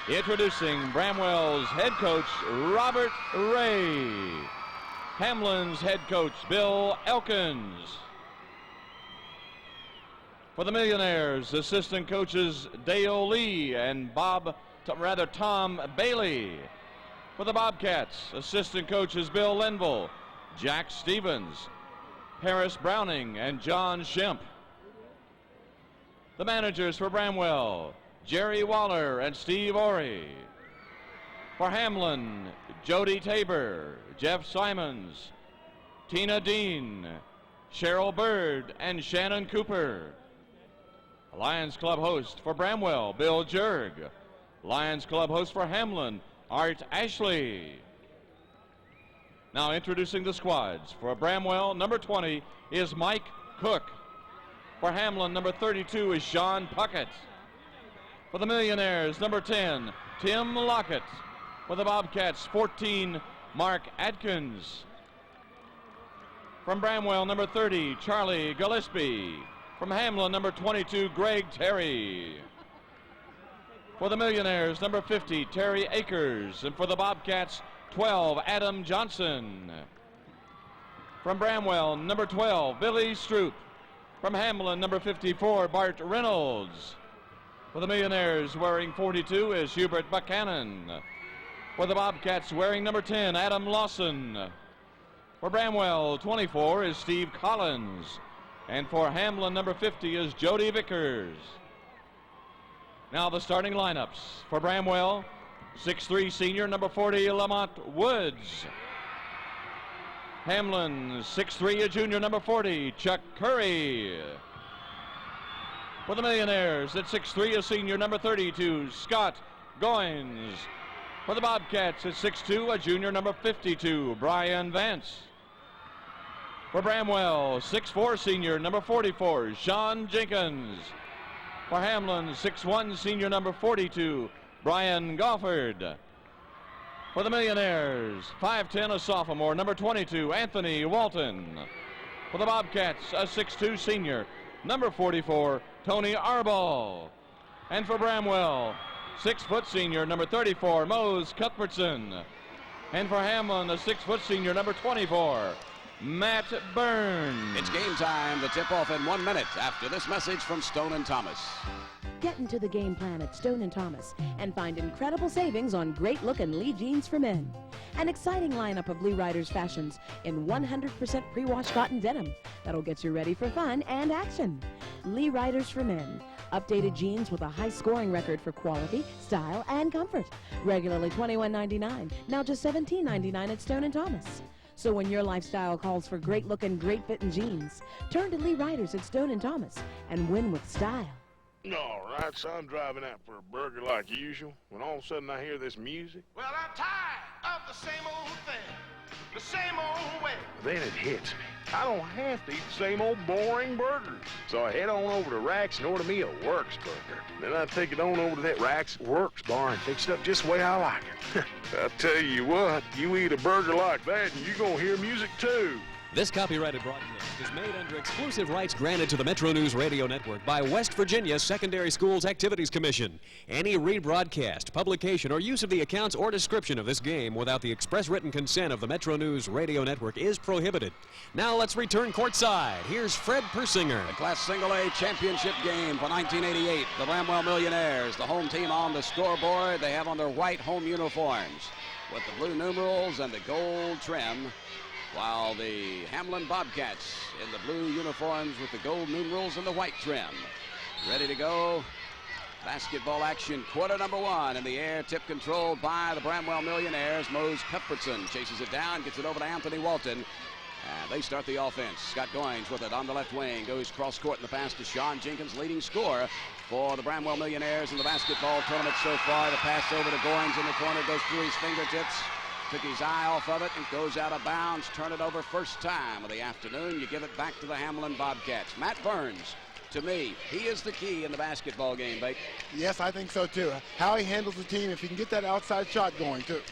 Introducing Bremwell's head coach, Robert Ray. Hamlin's head coach, Bill Elkins. For the Millionaires, assistant coaches Dale Lee and Tom Bailey. For the Bobcats, assistant coaches Bill Linville, Jack Stevens, Harris Browning, and John Shemp. The managers for Bremwell, Jerry Waller and Steve Orey. For Hamlin, Jody Tabor, Jeff Simons, Tina Dean, Cheryl Bird, and Shannon Cooper. Lions Club host for Bremwell, Bill Jurg. Lions Club host for Hamlin, Art Ashley. Now introducing the squads. For Bremwell, number 20 is Mike Cook. For Hamlin, number 32 is Sean Puckett. For the Millionaires, number 10, Tim Lockett. For the Bobcats, 14, Mark Adkins. From Bremwell, number 30, Charlie Gillespie. From Hamlin, number 22, Greg Terry. For the Millionaires, number 50, Terry Akers. And for the Bobcats, 12, Adam Johnson. From Bremwell, number 12, Billy Stroop. From Hamlin, number 54, Bart Reynolds. For the Millionaires, wearing 42 is Hubert Buchanan. For the Bobcats, wearing number 10, Adam Lawson. For Bremwell, 24 is Steve Collins. And for Hamlin, number 50 is Jody Vickers. Now the starting lineups. For Bremwell, 6'3" senior, number 40, Lamont Woods. Hamlin, 6'3", a junior, number 40, Chuck Curry. For the Millionaires, at 6'3", a senior, number 32, Scott Goins. For the Bobcats, at 6'2", a junior, number 52, Brian Vance. For Bremwell, 6'4", senior, number 44, Sean Jenkins. For Hamlin, 6'1", senior, number 42, Brian Gofford. For the Millionaires, 5'10", a sophomore, number 22, Anthony Walton. For the Bobcats, a 6'2", senior, number 44, Tony Arbol. And for Bremwell, 6' senior, number 34, Mose Cuthbertson. And for Hamlin, a 6' senior, number 24, Matt Burns. It's game time. The tip-off in 1 minute after this message from Stone & Thomas. Get into the game plan at Stone & Thomas and find incredible savings on great-looking Lee jeans for men. An exciting lineup of Lee Riders fashions in 100% pre-wash cotton denim that'll get you ready for fun and action. Lee Riders for men. Updated jeans with a high scoring record for quality, style, and comfort. Regularly $21.99, now just $17.99 at Stone & Thomas. So when your lifestyle calls for great-looking, great-fitting jeans, turn to Lee Riders at Stone & Thomas and win with style. All right, so I'm driving out for a burger like usual, when all of a sudden I hear this music. Well, I'm tired of the same old thing, the same old way. Then it hits me. I don't have to eat the same old boring burgers. So I head on over to Rack's and order me a Works burger. Then I take it on over to that Rack's Works bar and fix it up just the way I like it. I tell you what, you eat a burger like that and you're going to hear music too. This copyrighted broadcast is made under exclusive rights granted to the Metro News Radio Network by West Virginia Secondary Schools Activities Commission. Any rebroadcast, publication, or use of the accounts or description of this game without the express written consent of the Metro News Radio Network is prohibited. Now let's return courtside. Here's Fred Persinger. The Class Single A championship game for 1988. The Bremwell Millionaires, the home team on the scoreboard. They have on their white home uniforms with the blue numerals and the gold trim, while the Hamlin Bobcats in the blue uniforms with the gold numerals and the white trim. Ready to go. Basketball action, quarter number 1 in the air, tip controlled by the Bremwell Millionaires. Mose Cuthbertson chases it down, gets it over to Anthony Walton, and they start the offense. Scott Goins with it on the left wing, goes cross court in the pass to Sean Jenkins, leading scorer for the Bremwell Millionaires in the basketball tournament so far. The pass over to Goins in the corner, goes through his fingertips. Took his eye off of it and goes out of bounds. Turn it over first time of the afternoon. You give it back to the Hamlin Bobcats. Matt Burns, to me, he is the key in the basketball game, Bake. Yes, I think so too. How he handles the team, if he can get that outside shot going too.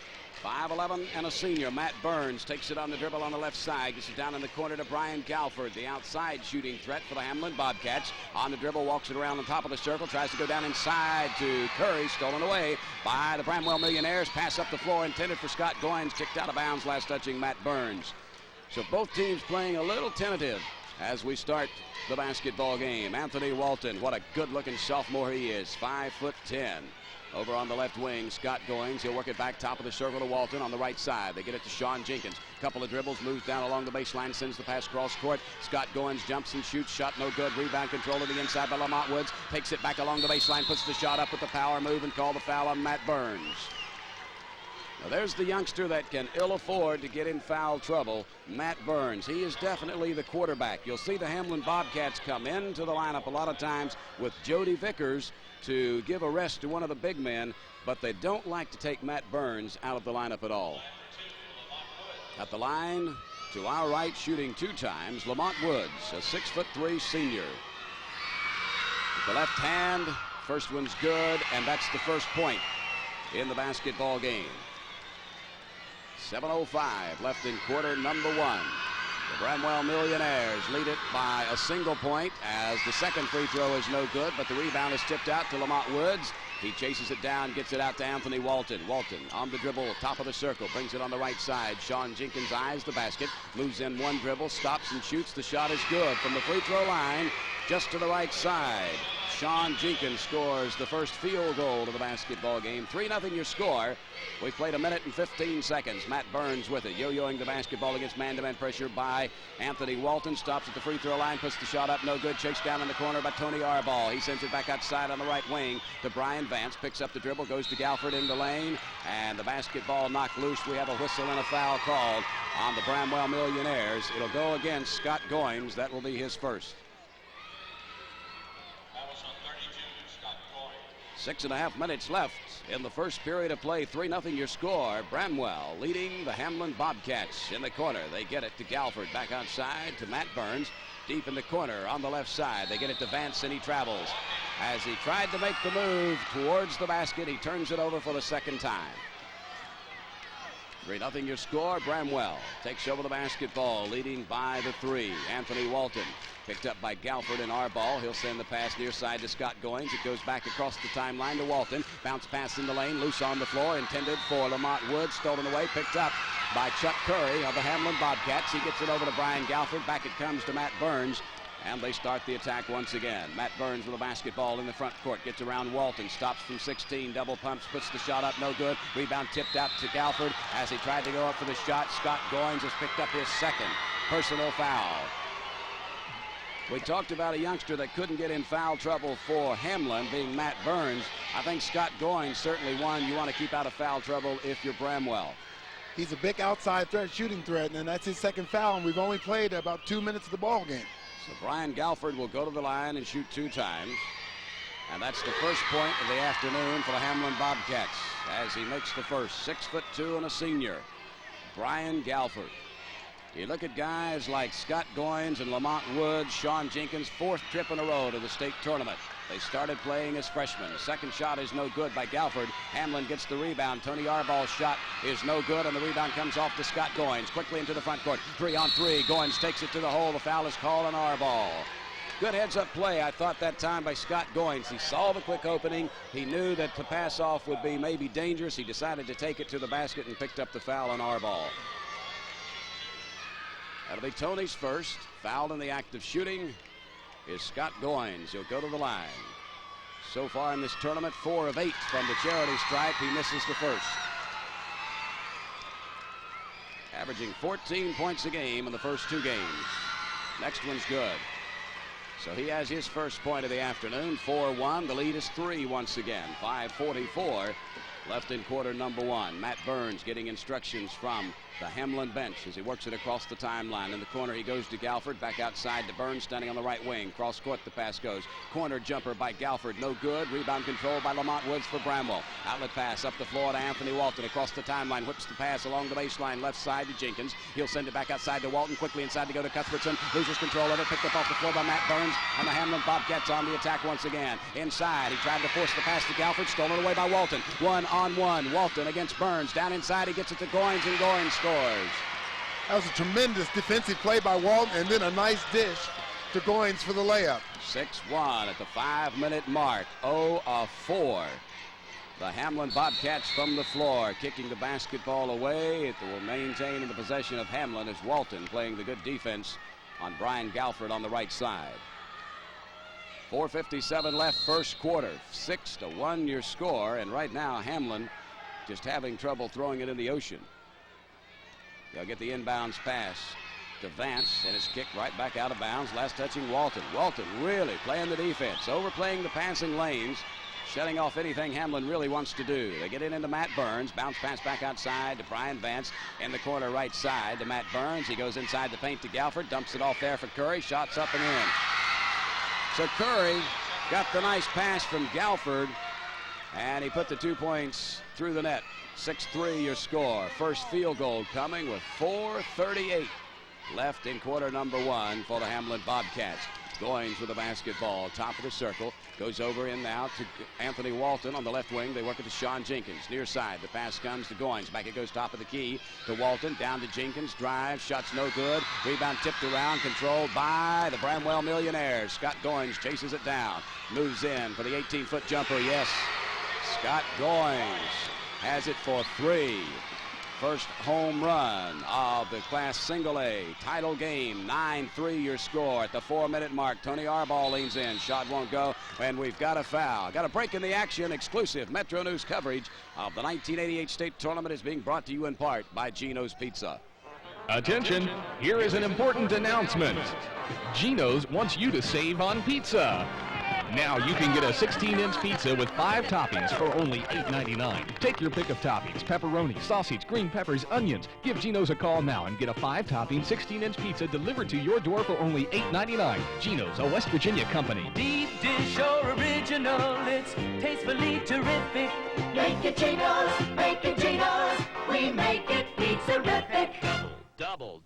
5'11" and a senior. Matt Burns takes it on the dribble on the left side. Gets it down in the corner to Brian Galford, the outside shooting threat for the Hamlin Bobcats. On the dribble, walks it around on top of the circle. Tries to go down inside to Curry. Stolen away by the Bremwell Millionaires. Pass up the floor intended for Scott Goins. Kicked out of bounds, last touching Matt Burns. So both teams playing a little tentative as we start the basketball game. Anthony Walton, what a good-looking sophomore he is. 5'10". Over on the left wing, Scott Goins. He'll work it back top of the circle to Walton on the right side. They get it to Sean Jenkins. Couple of dribbles, moves down along the baseline, sends the pass cross court. Scott Goins jumps and shoots. Shot no good. Rebound control to the inside by Lamont Woods. Takes it back along the baseline, puts the shot up with the power move and call the foul on Matt Burns. Now there's the youngster that can ill afford to get in foul trouble, Matt Burns. He is definitely the quarterback. You'll see the Hamlin Bobcats come into the lineup a lot of times with Jody Vickers to give a rest to one of the big men, but they don't like to take Matt Burns out of the lineup at all. At the line, to our right, shooting 2 times, Lamont Woods, a 6'3" senior. The left hand, first one's good, and that's the first point in the basketball game. 7:05 left in quarter number 1. The Bremwell Millionaires lead it by a single point as the second free throw is no good, but the rebound is tipped out to Lamont Woods. He chases it down, gets it out to Anthony Walton. Walton on the dribble, top of the circle, brings it on the right side. Sean Jenkins eyes the basket, moves in one dribble, stops and shoots. The shot is good from the free throw line, just to the right side. Sean Jenkins scores the first field goal of the basketball game. 3-0 your score. We've played 1 minute and 15 seconds. Matt Burns with it, yo-yoing the basketball against man-to-man pressure by Anthony Walton. Stops at the free throw line, puts the shot up, no good. Chased down in the corner by Tony Arball. He sends it back outside on the right wing to Brian Vance. Picks up the dribble, goes to Galford in the lane, and the basketball knocked loose. We have a whistle and a foul called on the Bremwell Millionaires. It'll go against Scott Goins. That will be his first. 6.5 minutes left in the first period of play. 3-0 your score. Bremwell leading the Hamlin Bobcats in the corner. They get it to Galford. Back outside to Matt Burns. Deep in the corner on the left side. They get it to Vance and he travels. As he tried to make the move towards the basket, he turns it over for the second time. 3-0 your score. Bremwell takes over the basketball, leading by the 3. Anthony Walton picked up by Galford and Arball. He'll send the pass near side to Scott Goins. It goes back across the timeline to Walton. Bounce pass in the lane, loose on the floor, intended for Lamont Woods. Stolen away, picked up by Chuck Curry of the Hamlin Bobcats. He gets it over to Brian Galford. Back it comes to Matt Burns. And they start the attack once again. Matt Burns with the basketball in the front court. Gets around Walton. Stops from 16. Double pumps. Puts the shot up. No good. Rebound tipped out to Galford. As he tried to go up for the shot, Scott Goins has picked up his second personal foul. We talked about a youngster that couldn't get in foul trouble for Hamlin, being Matt Burns. I think Scott Goins certainly one you want to keep out of foul trouble if you're Bremwell. He's a big outside threat, shooting threat, and that's his second foul, and we've only played about 2 minutes of the ball game. So Brian Galford will go to the line and shoot 2 times. And that's the first point of the afternoon for the Hamlin Bobcats as he makes the first. 6'2" and a senior, Brian Galford. You look at guys like Scott Goins and Lamont Woods, Sean Jenkins, 4th trip in a row to the state tournament. They started playing as freshmen. The second shot is no good by Galford. Hamlin gets the rebound. Tony Arball's shot is no good, and the rebound comes off to Scott Goins. Quickly into the front court. 3-on-3. Goins takes it to the hole. The foul is called on Arball. Good heads-up play, I thought, that time by Scott Goins. He saw the quick opening. He knew that to pass off would be maybe dangerous. He decided to take it to the basket and picked up the foul on Arball. That'll be Tony's first. Fouled in the act of shooting is Scott Goins. He'll go to the line. So far in this tournament, 4 of 8 from the charity stripe. He misses the first. Averaging 14 points a game in the first 2 games. Next one's good. So he has his first point of the afternoon. 4-1. The lead is 3 once again. 5:44 left in quarter number 1. Matt Burns getting instructions from the Hamlin bench as he works it across the timeline. In the corner, he goes to Galford. Back outside to Burns, standing on the right wing. Cross court, the pass goes. Corner jumper by Galford, no good. Rebound control by Lamont Woods for Bremwell. Outlet pass up the floor to Anthony Walton. Across the timeline, whips the pass along the baseline, left side to Jenkins. He'll send it back outside to Walton. Quickly inside to go to Cuthbertson. Loses control of it. Picked up off the floor by Matt Burns. And the Hamlin Bobcats on the attack once again. Inside, he tried to force the pass to Galford. Stolen away by Walton. 1 1-on-1. Walton against Burns. Down inside, he gets it to Goins, and Goins scores. That was a tremendous defensive play by Walton, and then a nice dish to Goins for the layup. 6-1 at the 5-minute mark. 0 of 4. The Hamlin Bobcats from the floor, kicking the basketball away. It will maintain in the possession of Hamlin as Walton playing the good defense on Brian Galford on the right side. 4:57 left first quarter. 6-1 your score, and right now Hamlin just having trouble throwing it in the ocean. They'll get the inbounds pass to Vance, and it's kicked right back out of bounds. Last touching Walton. Walton really playing the defense, overplaying the passing lanes, shutting off anything Hamlin really wants to do. They get it into Matt Burns. Bounce pass back outside to Brian Vance in the corner right side to Matt Burns. He goes inside the paint to Galford, dumps it off there for Curry. Shots up and in. So Curry got the nice pass from Galford, and he put the 2 points through the net. 6-3 your score. First field goal coming with 4:38 left in quarter number 1 for the Hamlin Bobcats. Goins with the basketball, top of the circle, goes over in now to Anthony Walton on the left wing. They work it to Sean Jenkins, near side. The pass comes to Goins. Back it goes top of the key to Walton, down to Jenkins, drive, shots no good. Rebound tipped around, controlled by the Bremwell Millionaires. Scott Goins chases it down, moves in for the 18-foot jumper. Yes, Scott Goins has it for 3. First home run of the Class Single A title game. 9-3 your score at the 4-minute mark. Tony Arbaugh leans in. Shot won't go, and we've got a foul. Got a break in the action. Exclusive Metro News coverage of the 1988 state tournament is being brought to you in part by Gino's Pizza. Attention, here is an important announcement. Gino's wants you to save on pizza. Now you can get a 16-inch pizza with 5 toppings for only $8.99. Take your pick of toppings: pepperoni, sausage, green peppers, onions. Give Gino's a call now and get a 5-topping 16-inch pizza delivered to your door for only $8.99. Gino's, a West Virginia company. Deep dish or original, it's tastefully terrific. Make it Gino's, we make it pizza-rific.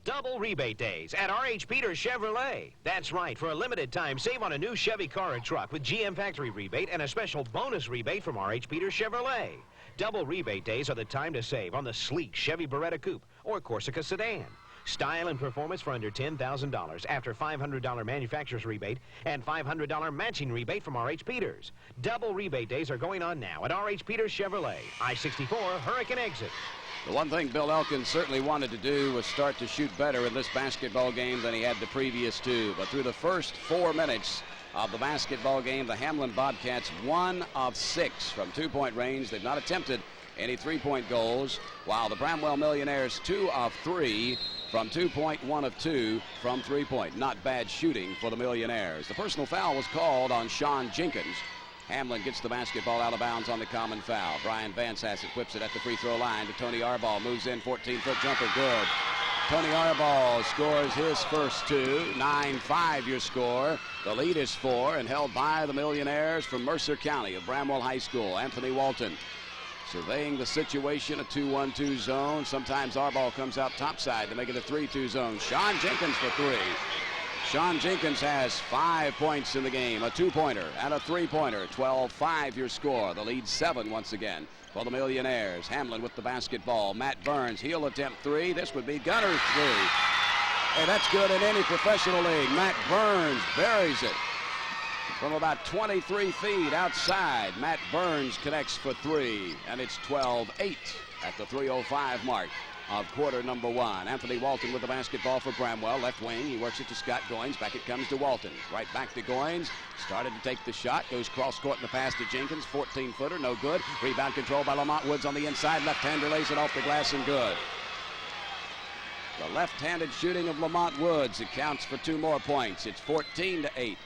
Double rebate days at R.H. Peters Chevrolet. That's right. For a limited time, save on a new Chevy car or truck with GM factory rebate and a special bonus rebate from R.H. Peters Chevrolet. Double rebate days are the time to save on the sleek Chevy Beretta Coupe or Corsica sedan. Style and performance for under $10,000 after $500 manufacturer's rebate and $500 matching rebate from R.H. Peters. Double rebate days are going on now at R.H. Peters Chevrolet. I-64 Hurricane exit. The one thing Bill Elkins certainly wanted to do was start to shoot better in this basketball game than he had the previous 2. But through the first 4 minutes of the basketball game, the Hamlin Bobcats 1 of 6 from 2-point range. They've not attempted any 3-point goals, while the Bremwell Millionaires 2 of 3 from 2-point, 1 of 2 from 3-point. Not bad shooting for the Millionaires. The personal foul was called on Sean Jenkins. Hamlin gets the basketball out of bounds on the common foul. Brian Vance has it, whips it at the free throw line to Tony Arbaugh. Moves in, 14-foot jumper, good. Tony Arbaugh scores his first 2. 9-5 your score. The lead is 4 and held by the Millionaires from Mercer County of Bremwell High School. Anthony Walton surveying the situation, a 2-1-2 zone. Sometimes Arbaugh comes out topside to make it a 3-2 zone. Sean Jenkins for 3. Sean Jenkins has 5 points in the game, a 2-pointer and a 3-pointer. 12-5 your score. The lead 7 once again for the Millionaires. Hamlin with the basketball. Matt Burns, he'll attempt 3. This would be Gunner's 3. Hey, that's good in any professional league. Matt Burns buries it from about 23 feet outside. Matt Burns connects for 3, and it's 12-8 at the 3:05 mark of quarter number 1. Anthony Walton with the basketball for Bremwell. Left wing, he works it to Scott Goins. Back it comes to Walton. Right back to Goins. Started to take the shot. Goes cross court in the pass to Jenkins. 14-footer, no good. Rebound controlled by Lamont Woods on the inside. Left-hander lays it off the glass and good. The left-handed shooting of Lamont Woods accounts for 2 more points. It's 14-8.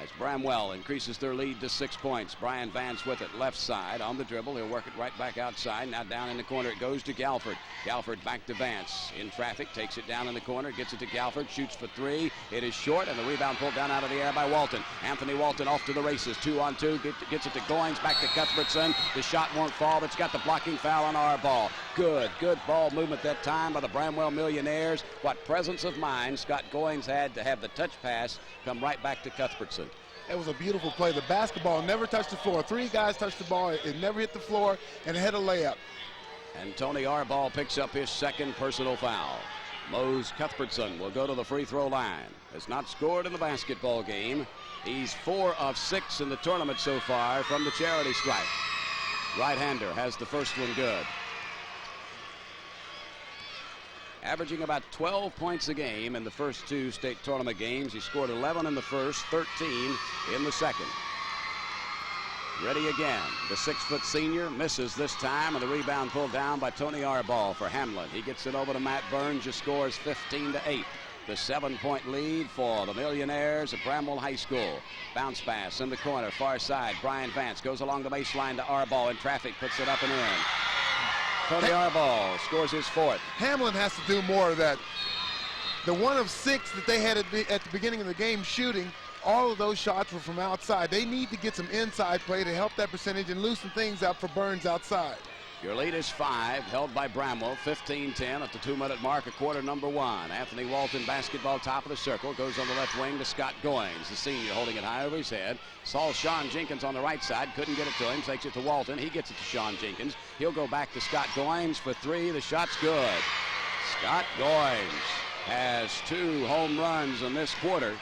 As Bremwell increases their lead to 6 points. Brian Vance with it, left side on the dribble. He'll work it right back outside. Now down in the corner it goes to Galford. Galford back to Vance. In traffic, takes it down in the corner, gets it to Galford, shoots for 3. It is short, and the rebound pulled down out of the air by Walton. Anthony Walton off to the races. 2-on-2, gets it to Goins, back to Cuthbertson. The shot won't fall, but it's got the blocking foul on Arbaugh. Good ball movement that time by the Bremwell Millionaires. What presence of mind Scott Goins had to have the touch pass come right back to Cuthbertson. It was a beautiful play. The basketball never touched the floor. 3 guys touched the ball. It never hit the floor, and it had a layup. And Tony Arball picks up his second personal foul. Mose Cuthbertson will go to the free throw line. Has not scored in the basketball game. He's 4 of 6 in the tournament so far from the charity stripe. Right-hander has the first one good. Averaging about 12 points a game in the first 2 state tournament games. He scored 11 in the first, 13 in the second. Ready again. The 6-foot senior misses this time, and the rebound pulled down by Tony Arball for Hamlin. He gets it over to Matt Burns, just scores 15-8. The 7-point lead for the Millionaires at Bremwell High School. Bounce pass in the corner, far side. Brian Vance goes along the baseline to Arball in traffic, puts it up and in. Tony Arball scores his 4th. Hamlin has to do more of that. The 1 of 6 that they had at the beginning of the game shooting, all of those shots were from outside. They need to get some inside play to help that percentage and loosen things up for Burns outside. Your lead is 5, held by Bremwell, 15-10 at the 2-minute mark of quarter number 1. Anthony Walton, basketball, top of the circle, goes on the left wing to Scott Goins, the senior, holding it high over his head. Saw Sean Jenkins on the right side, couldn't get it to him, takes it to Walton. He gets it to Sean Jenkins. He'll go back to Scott Goins for 3. The shot's good. Scott Goins has 2 home runs in this quarter,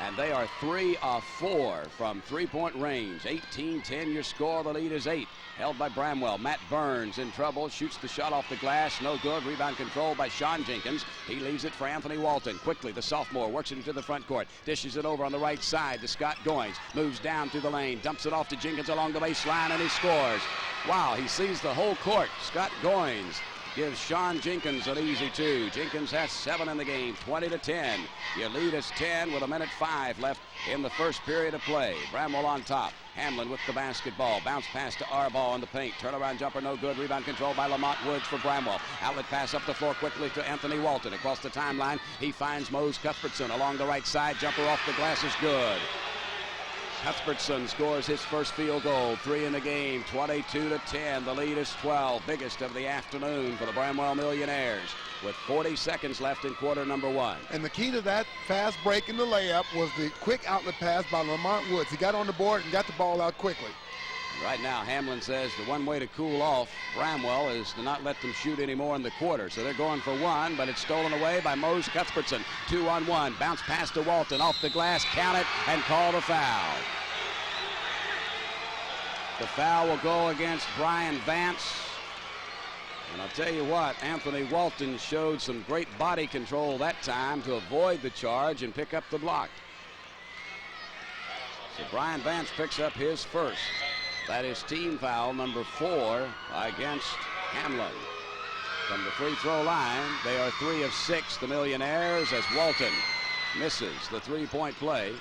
and they are 3 of 4 from 3-point range. 18-10 your score. The lead is 8. Held by Bremwell. Matt Burns in trouble. Shoots the shot off the glass. No good. Rebound controlled by Sean Jenkins. He leaves it for Anthony Walton. Quickly, the sophomore works it into the front court. Dishes it over on the right side to Scott Goins. Moves down through the lane. Dumps it off to Jenkins along the baseline, and he scores. Wow, he sees the whole court. Scott Goins gives Sean Jenkins an easy 2. Jenkins has 7 in the game, 20-10. Your lead is 10 with 1:05 left in the first period of play. Bremwell on top. Hamlin with the basketball. Bounce pass to Arball in the paint. Turnaround jumper, no good. Rebound controlled by Lamont Woods for Bremwell. Outlet pass up the floor quickly to Anthony Walton. Across the timeline, he finds Mose Cuthbertson along the right side. Jumper off the glass is good. Cuthbertson scores his first field goal, 3 in the game, 22-10. The lead is 12, biggest of the afternoon for the Bremwell Millionaires, with 40 seconds left in quarter number 1. And the key to that fast break in the layup was the quick outlet pass by Lamont Woods. He got on the board and got the ball out quickly. Right now, Hamlin says the one way to cool off Bremwell is to not let them shoot anymore in the quarter. So they're going for 1, but it's stolen away by Mose Cuthbertson. 2-on-1, bounce pass to Walton, off the glass, count it, and call the foul. The foul will go against Brian Vance. And I'll tell you what, Anthony Walton showed some great body control that time to avoid the charge and pick up the block. So Brian Vance picks up his first. That is team foul number 4 against Hamlin. From the free throw line, they are 3 of 6, the Millionaires, as Walton misses the 3-point play.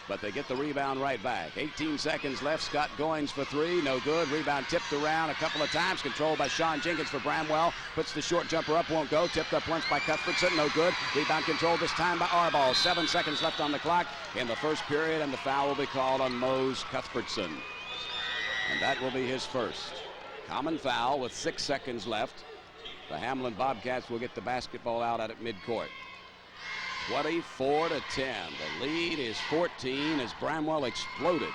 But they get the rebound right back. 18 seconds left. Scott Goins for 3. No good. Rebound tipped around a couple of times. Controlled by Sean Jenkins for Bremwell. Puts the short jumper up. Won't go. Tipped up once by Cuthbertson. No good. Rebound controlled this time by Arball. 7 seconds left on the clock in the first period, and the foul will be called on Mose Cuthbertson. And that will be his first. Common foul with 6 seconds left. The Hamlin Bobcats will get the basketball out at midcourt. 24-10. The lead is 14 as Bremwell exploded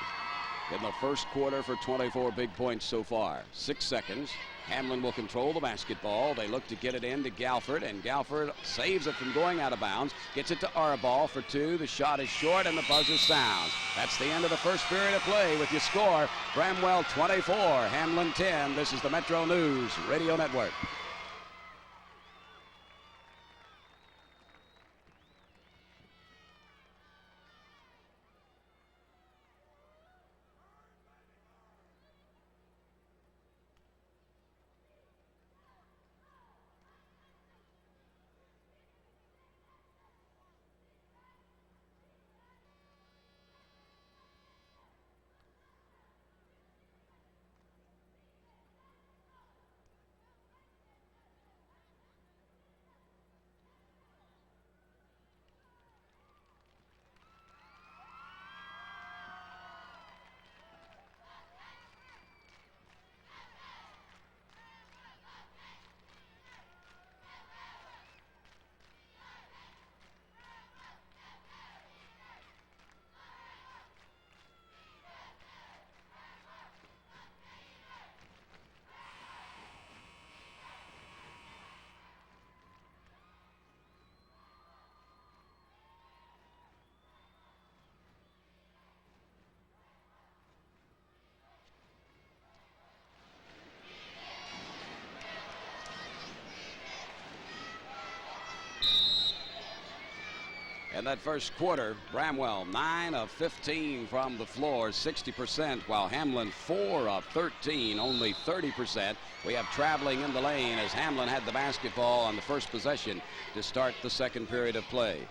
in the first quarter for 24 big points so far. 6 seconds. Hamlin will control the basketball. They look to get it in to Galford, and Galford saves it from going out of bounds. Gets it to Arball for 2. The shot is short, and the buzzer sounds. That's the end of the first period of play with your score. Bremwell 24, Hamlin 10. This is the Metro News Radio Network. in that first quarter. Bremwell 9 of 15 from the floor, 60%, while Hamlin 4 of 13, only 30%. We have traveling in the lane as Hamlin had the basketball on the first possession to start the second period of play.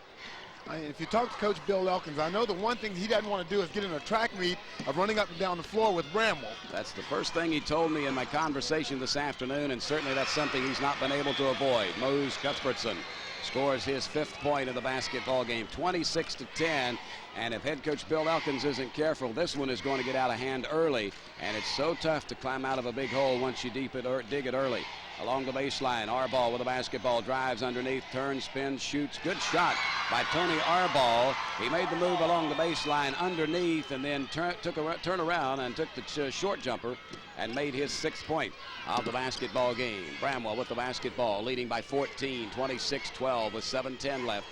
If you talk to Coach Bill Elkins, I know the one thing he doesn't want to do is get in a track meet of running up and down the floor with Bremwell. That's the first thing he told me in my conversation this afternoon, and certainly that's something he's not been able to avoid. Mose Cuthbertson scores his 5th point of the basketball game, 26-10. And if head coach Bill Elkins isn't careful, this one is going to get out of hand early. And it's so tough to climb out of a big hole once you dig it early. Along the baseline, Arball with the basketball, drives underneath, turns, spins, shoots. Good shot by Tony Arball. He made the move along the baseline underneath and then turn around and took the short jumper and made his 6th point of the basketball game. Bremwell with the basketball, leading by 14, 26-12 with 7:10 left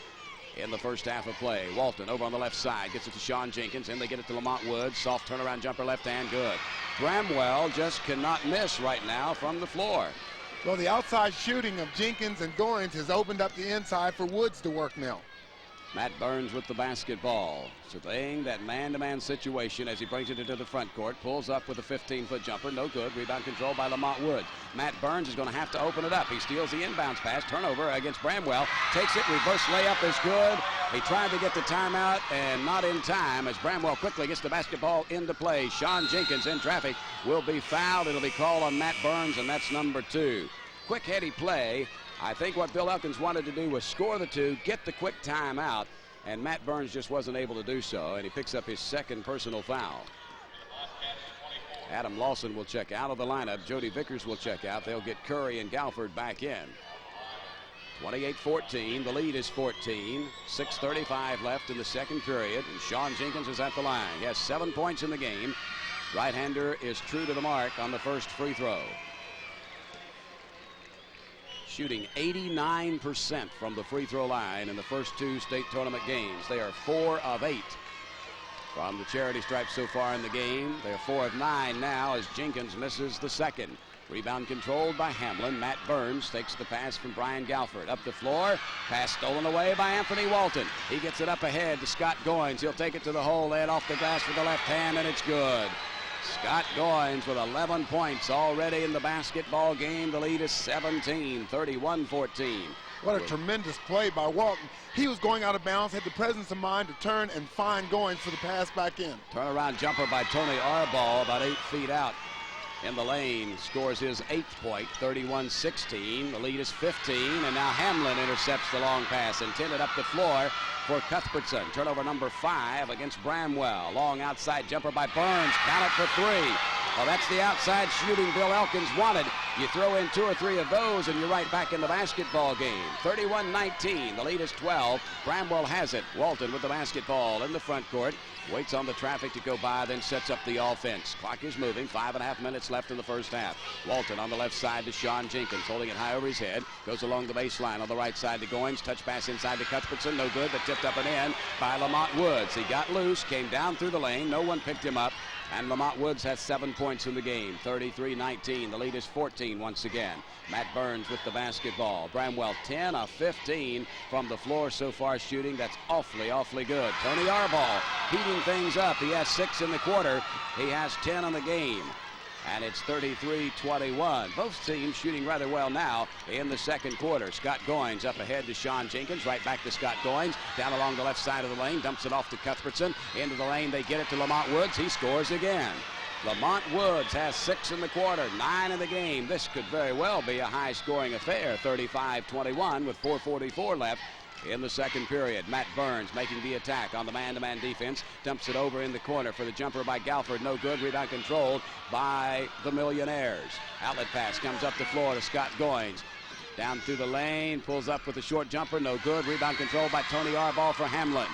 in the first half of play. Walton over on the left side, gets it to Sean Jenkins, and they get it to Lamont Woods. Soft turnaround jumper, left hand, good. Bremwell just cannot miss right now from the floor. Well, the outside shooting of Jenkins and Goins has opened up the inside for Woods to work now. Matt Burns with the basketball, surveying that man-to-man situation as he brings it into the front court, pulls up with a 15-foot jumper, no good. Rebound control by Lamont Woods. Matt Burns is going to have to open it up. He steals the inbounds pass, turnover against Bremwell, takes it, reverse layup is good. He tried to get the timeout and not in time as Bremwell quickly gets the basketball into play. Sean Jenkins in traffic will be fouled. It'll be called on Matt Burns, and that's number 2. Quick heady play. I think what Bill Elkins wanted to do was score the 2, get the quick timeout, and Matt Burns just wasn't able to do so, and he picks up his 2nd personal foul. Adam Lawson will check out of the lineup. Jody Vickers will check out. They'll get Curry and Galford back in. 28-14. The lead is 14. 6:35 left in the second period, and Sean Jenkins is at the line. He has 7 points in the game. Right-hander is true to the mark on the first free throw. Shooting 89% from the free throw line in the first 2 state tournament games. They are 4 of 8 from the charity stripe so far in the game. They are 4 of 9 now as Jenkins misses the 2nd. Rebound controlled by Hamlin. Matt Burns takes the pass from Brian Galford. Up the floor. Pass stolen away by Anthony Walton. He gets it up ahead to Scott Goins. He'll take it to the hole, lay it off the glass with the left hand, and it's good. Scott Goins with 11 points already in the basketball game. The lead is 17, 31-14. What a tremendous play by Walton. He was going out of bounds, had the presence of mind to turn and find Goins for the pass back in. Turnaround jumper by Tony Arball, about 8 feet out in the lane, scores his 8th point, 31-16. The lead is 15, and now Hamlin intercepts the long pass, intended up the floor for Cuthbertson. Turnover number 5 against Bremwell. Long outside jumper by Burns. Count it for 3. Well, that's the outside shooting Bill Elkins wanted. You throw in 2 or 3 of those, and you're right back in the basketball game. 31-19. The lead is 12. Bremwell has it. Walton with the basketball in the front court. Waits on the traffic to go by, then sets up the offense. Clock is moving. 5.5 minutes left in the first half. Walton on the left side to Sean Jenkins, holding it high over his head. Goes along the baseline on the right side to Goins. Touch pass inside to Cuthbertson. No good, but tipped up and in by Lamont Woods. He got loose, came down through the lane. No one picked him up. And Lamont Woods has 7 points in the game. 33-19. The lead is 14 once again. Matt Burns with the basketball. Bremwell 10 of 15 from the floor so far shooting. That's awfully, awfully good. Tony Arball heating things up. He has 6 in the quarter. He has 10 in the game. And it's 33-21. Both teams shooting rather well now in the second quarter. Scott Goins up ahead to Sean Jenkins. Right back to Scott Goins. Down along the left side of the lane. Dumps it off to Cuthbertson. Into the lane. They get it to Lamont Woods. He scores again. Lamont Woods has 6 in the quarter, 9 in the game. This could very well be a high-scoring affair. 35-21 with 4:44 left in the second period. Matt Burns making the attack on the man-to-man defense. Dumps it over in the corner for the jumper by Galford. No good. Rebound controlled by the Millionaires. Outlet pass comes up the floor to Scott Goins. Down through the lane. Pulls up with a short jumper. No good. Rebound controlled by Tony Arball for Hamlin.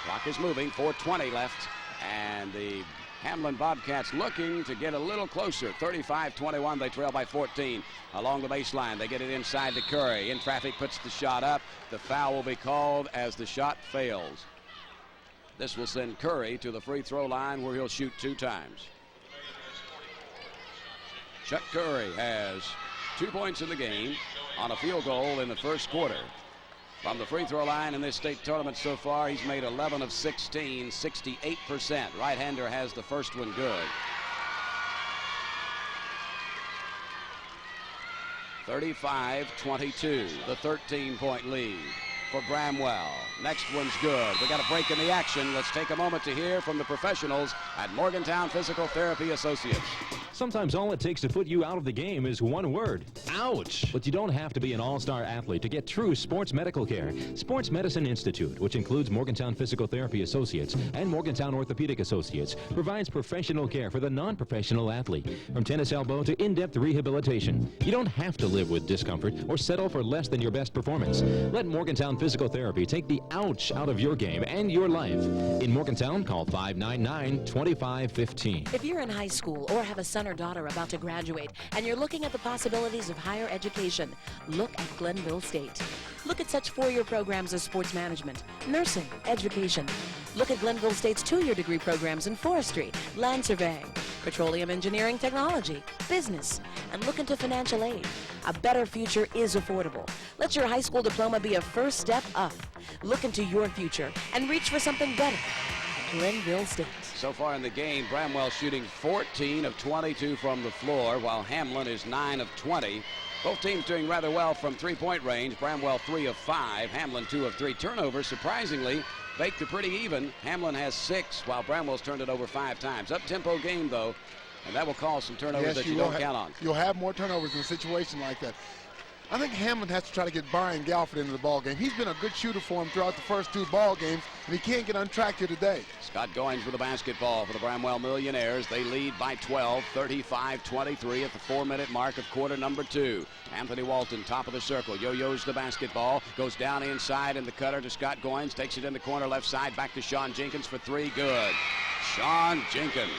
Clock is moving. 4:20 left. And the Hamlin Bobcats looking to get a little closer. 35-21. They trail by 14 along the baseline. They get it inside to Curry. In traffic, puts the shot up. The foul will be called as the shot fails. This will send Curry to the free throw line where he'll shoot 2 times. Chuck Curry has 2 points in the game on a field goal in the first quarter. From the free throw line in this state tournament so far, he's made 11 of 16, 68%. Right-hander has the first one good. 35-22, the 13-point lead for Bremwell. Next one's good. We got a break in the action. Let's take a moment to hear from the professionals at Morgantown Physical Therapy Associates. Sometimes all it takes to put you out of the game is one word. Ouch! But you don't have to be an all-star athlete to get true sports medical care. Sports Medicine Institute, which includes Morgantown Physical Therapy Associates and Morgantown Orthopedic Associates, provides professional care for the non-professional athlete. From tennis elbow to in-depth rehabilitation. You don't have to live with discomfort or settle for less than your best performance. Let Morgantown Physical Therapy take the ouch out of your game and your life. In Morgantown, call 599-2515. If you're in high school or have a son or daughter about to graduate and you're looking at the possibilities of higher education, look at Glenville State. Look at such four-year programs as sports management, nursing, education. Look at Glenville State's two-year degree programs in forestry, land surveying, petroleum engineering technology, business, and look into financial aid. A better future is affordable. Let your high school diploma be a first step up. Look into your future and reach for something better at Glenville State. So far in the game, Bremwell shooting 14 of 22 from the floor, while Hamlin is 9 of 20. Both teams doing rather well from three-point range. Bremwell 3 of 5, Hamlin 2 of 3. Turnovers, surprisingly, baked to pretty even. Hamlin has 6, while Bramwell's turned it over 5 times. Up-tempo game, though, and that will cause some turnovers that you don't count on. You'll have more turnovers in a situation like that. I think Hamlin has to try to get Brian Galford into the ball game. He's been a good shooter for him throughout the first 2 ball games, and he can't get on track here today. Scott Goins with the basketball for the Bremwell Millionaires. They lead by 12, 35-23 at the 4-minute mark of quarter number 2. Anthony Walton, top of the circle, yo-yos the basketball, goes down inside in the cutter to Scott Goins, takes it in the corner left side, back to Sean Jenkins for 3, good. Sean Jenkins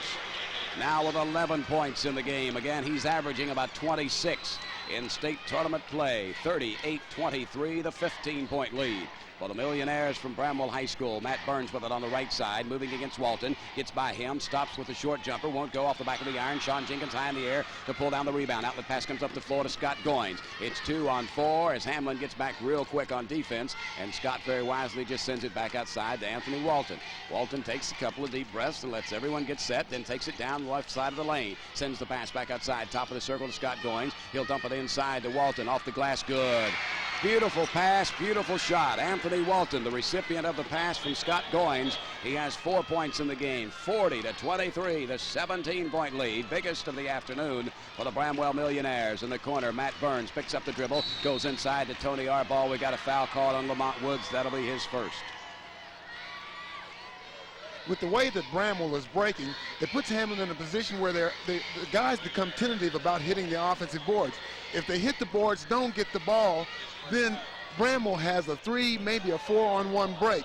now with 11 points in the game. Again, he's averaging about 26 in state tournament play. 38-23, the 15-point lead. For the Millionaires from Bramwell High School, Matt Burns with it on the right side, moving against Walton, gets by him, stops with a short jumper, won't go off the back of the iron. Sean Jenkins high in the air to pull down the rebound. Outlet pass comes up the floor to Scott Goins. It's 2 on 4 as Hamlin gets back real quick on defense, and Scott very wisely just sends it back outside to Anthony Walton. Walton takes a couple of deep breaths and lets everyone get set, then takes it down the left side of the lane, sends the pass back outside, top of the circle to Scott Goins. He'll dump it inside to Walton, off the glass, good. Beautiful pass, beautiful shot. Anthony Walton, the recipient of the pass from Scott Goins. He has 4 points in the game, 40-23, the 17-point lead, biggest of the afternoon for the Bramwell Millionaires. In the corner, Matt Burns picks up the dribble, goes inside to Tony Arball. We got a foul call on Lamont Woods. That'll be his first. With the way that Bramwell is breaking, it puts Hamlin in a position where the guys become tentative about hitting the offensive boards. If they hit the boards, don't get the ball, then Bramwell has a 3, maybe a 4-on-1 break.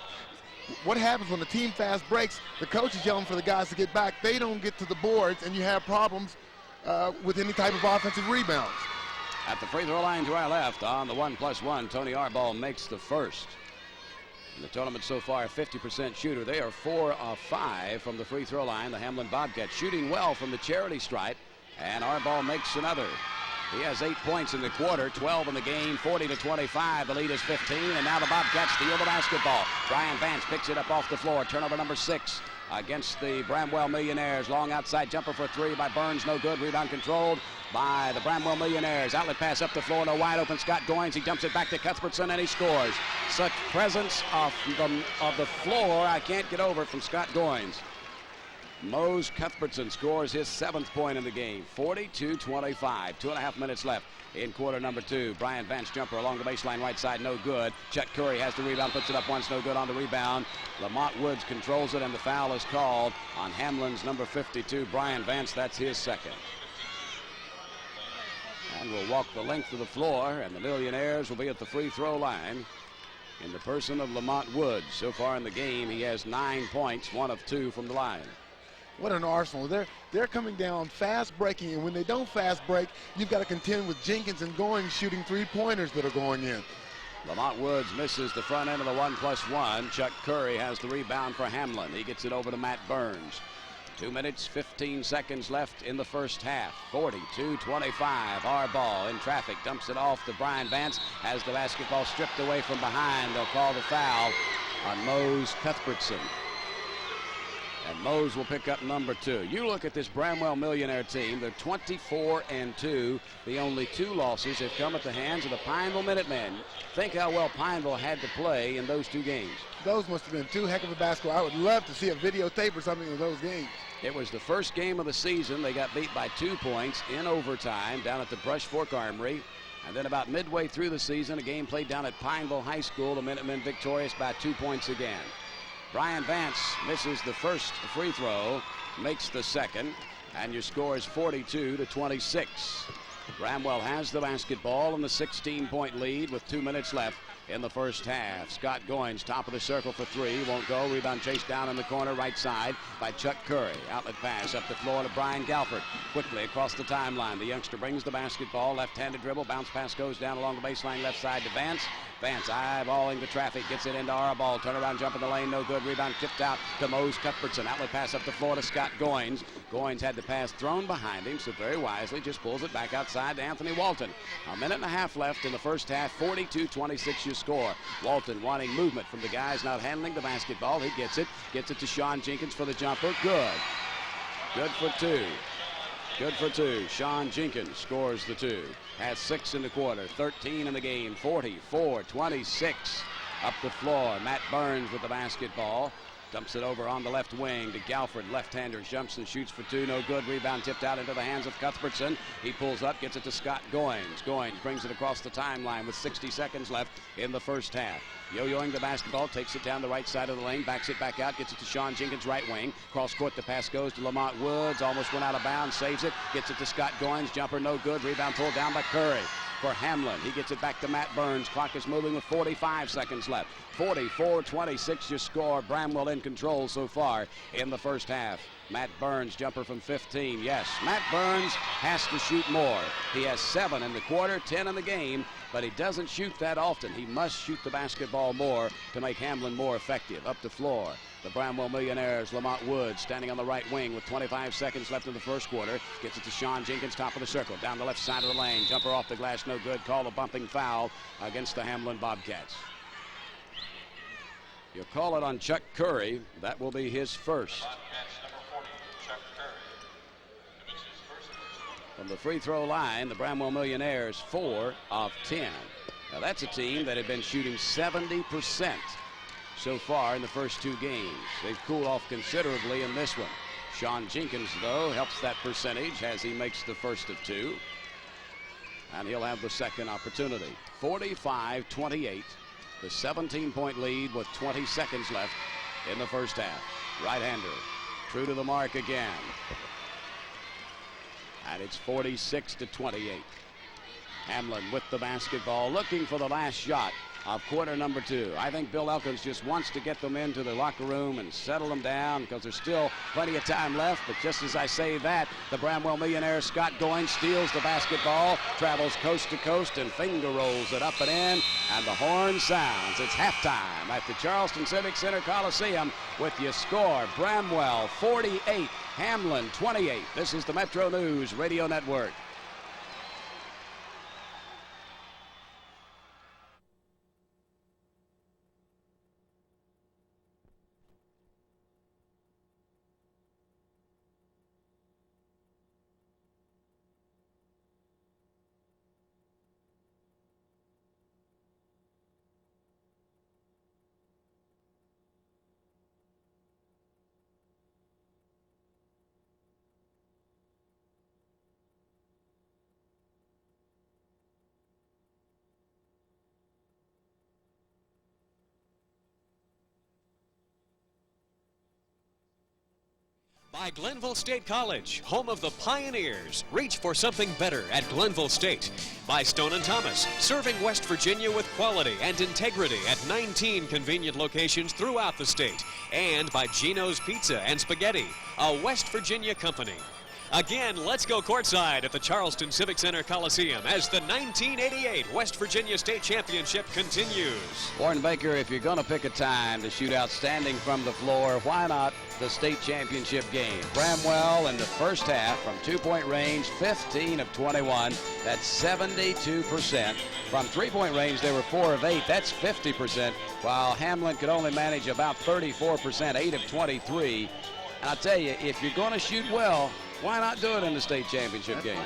What happens when the team fast breaks, the coach is yelling for the guys to get back. They don't get to the boards, and you have problems with any type of offensive rebounds. At the free throw line to our left, on the 1+1, Tony Arball makes the first. In the tournament so far, 50% shooter. They are 4 of 5 from the free throw line. The Hamlin Bobcats shooting well from the charity stripe, and Arball makes another. He has 8 points in the quarter, 12 in the game, 40-25. The lead is 15, and now the Bobcats steal the basketball. Brian Vance picks it up off the floor. Turnover number 6 against the Bramwell Millionaires. Long outside jumper for 3 by Burns, no good. Rebound controlled by the Bramwell Millionaires. Outlet pass up the floor to a wide open Scott Goins. He dumps it back to Cuthbertson, and he scores. Such presence of the floor, I can't get over from Scott Goins. Mose Cuthbertson scores his 7th point in the game, 42-25. 2.5 minutes left in quarter number 2. Brian Vance jumper along the baseline right side, no good. Chet Curry has the rebound, puts it up once, no good on the rebound. Lamont Woods controls it, and the foul is called on Hamlin's number 52, Brian Vance. That's his 2nd. And we'll walk the length of the floor, and the Millionaires will be at the free throw line in the person of Lamont Woods. So far in the game, he has 9 points, 1 of 2 from the line. What an arsenal. They're coming down fast breaking, and when they don't fast break, you've got to contend with Jenkins and Goins shooting 3-pointers that are going in. Lamont Woods misses the front end of the 1+1. Chuck Curry has the rebound for Hamlin. He gets it over to Matt Burns. 2 minutes, 15 seconds left in the first half. 42-25. Our ball in traffic. Dumps it off to Brian Vance. Has the basketball stripped away from behind. They'll call the foul on Mose Cuthbertson. And Mose will pick up number 2. You look at this Bremwell Millionaire team. They're 24-2. The only 2 losses have come at the hands of the Pineville Minutemen. Think how well Pineville had to play in those 2 games. Those must have been 2 heck of a basketball. I would love to see a videotape or something of those games. It was the first game of the season. They got beat by 2 points in overtime down at the Brush Fork Armory. And then about midway through the season, a game played down at Pineville High School. The Minutemen victorious by 2 points again. Brian Vance misses the first free throw, makes the second, and your score is 42-26. Bremwell has the basketball in the 16-point lead with 2 minutes left in the first half. Scott Goins, top of the circle for 3, won't go. Rebound chased down in the corner right side by Chuck Curry. Outlet pass up the floor to Brian Galford. Quickly across the timeline. The youngster brings the basketball. Left-handed dribble. Bounce pass goes down along the baseline left side to Vance. Vance eyeballing the traffic, gets it into our ball. Turnaround jump in the lane, no good. Rebound tipped out to Mose Cuthbertson. Outlet pass up the floor to Scott Goins. Goins had the pass thrown behind him, so very wisely just pulls it back outside to Anthony Walton. A minute and a half left in the first half. 42-26 your score. Walton wanting movement from the guys not handling the basketball. He gets it to Sean Jenkins for the jumper. Good for 2. Good for 2. Sean Jenkins scores the 2. Has 6 in the quarter, 13 in the game, 44-26. Up the floor, Matt Burns with the basketball. Dumps it over on the left wing to Galford. Left-hander jumps and shoots for 2. No good. Rebound tipped out into the hands of Cuthbertson. He pulls up, gets it to Scott Goins. Goins brings it across the timeline with 60 seconds left in the first half. Yo-yoing the basketball, takes it down the right side of the lane, backs it back out, gets it to Sean Jenkins, right wing. Cross court, the pass goes to Lamont Woods. Almost went out of bounds, saves it, gets it to Scott Goins. Jumper no good. Rebound pulled down by Curry. For Hamlin, he gets it back to Matt Burns. Clock is moving with 45 seconds left. 44-26 your score. Bremwell in control so far in the first half. Matt Burns, jumper from 15. Yes, Matt Burns has to shoot more. He has 7 in the quarter, 10 in the game, but he doesn't shoot that often. He must shoot the basketball more to make Hamlin more effective. Up the floor, the Bremwell Millionaires, Lamont Woods standing on the right wing with 25 seconds left in the first quarter. Gets it to Sean Jenkins, top of the circle, down the left side of the lane. Jumper off the glass, no good. Call a bumping foul against the Hamlin Bobcats. You'll call it on Chuck Curry. That will be his first. From the free throw line, the Bremwell Millionaires 4 of 10. Now that's a team that had been shooting 70% so far in the first 2 games. They've cooled off considerably in this one. Sean Jenkins, though, helps that percentage as he makes the first of 2. And he'll have the second opportunity. 45-28. The 17-point lead with 20 seconds left in the first half. Right-hander, true to the mark again. And it's 46-28. Hamlin with the basketball, looking for the last shot of quarter number 2. I think Bill Elkins just wants to get them into the locker room and settle them down because there's still plenty of time left. But just as I say that, the Bremwell Millionaire Scott Goins steals the basketball, travels coast to coast, and finger rolls it up and in, and the horn sounds. It's halftime at the Charleston Civic Center Coliseum with your score. Bremwell 48, Hamlin 28. This is the Metro News Radio Network. By Glenville State College, home of the Pioneers. Reach for something better at Glenville State. By Stone & Thomas, serving West Virginia with quality and integrity at 19 convenient locations throughout the state. And by Gino's Pizza and Spaghetti, a West Virginia company. Again, let's go courtside at the Charleston Civic Center Coliseum as the 1988 West Virginia State Championship continues. Warren Baker, if you're going to pick a time to shoot outstanding from the floor, why not the state championship game? Bremwell in the first half from two-point range, 15 of 21. That's 72%. From three-point range, they were 4 of 8. That's 50%, while Hamlin could only manage about 34%, 8 of 23. And I'll tell you, if you're going to shoot well, why not do it in the state championship game?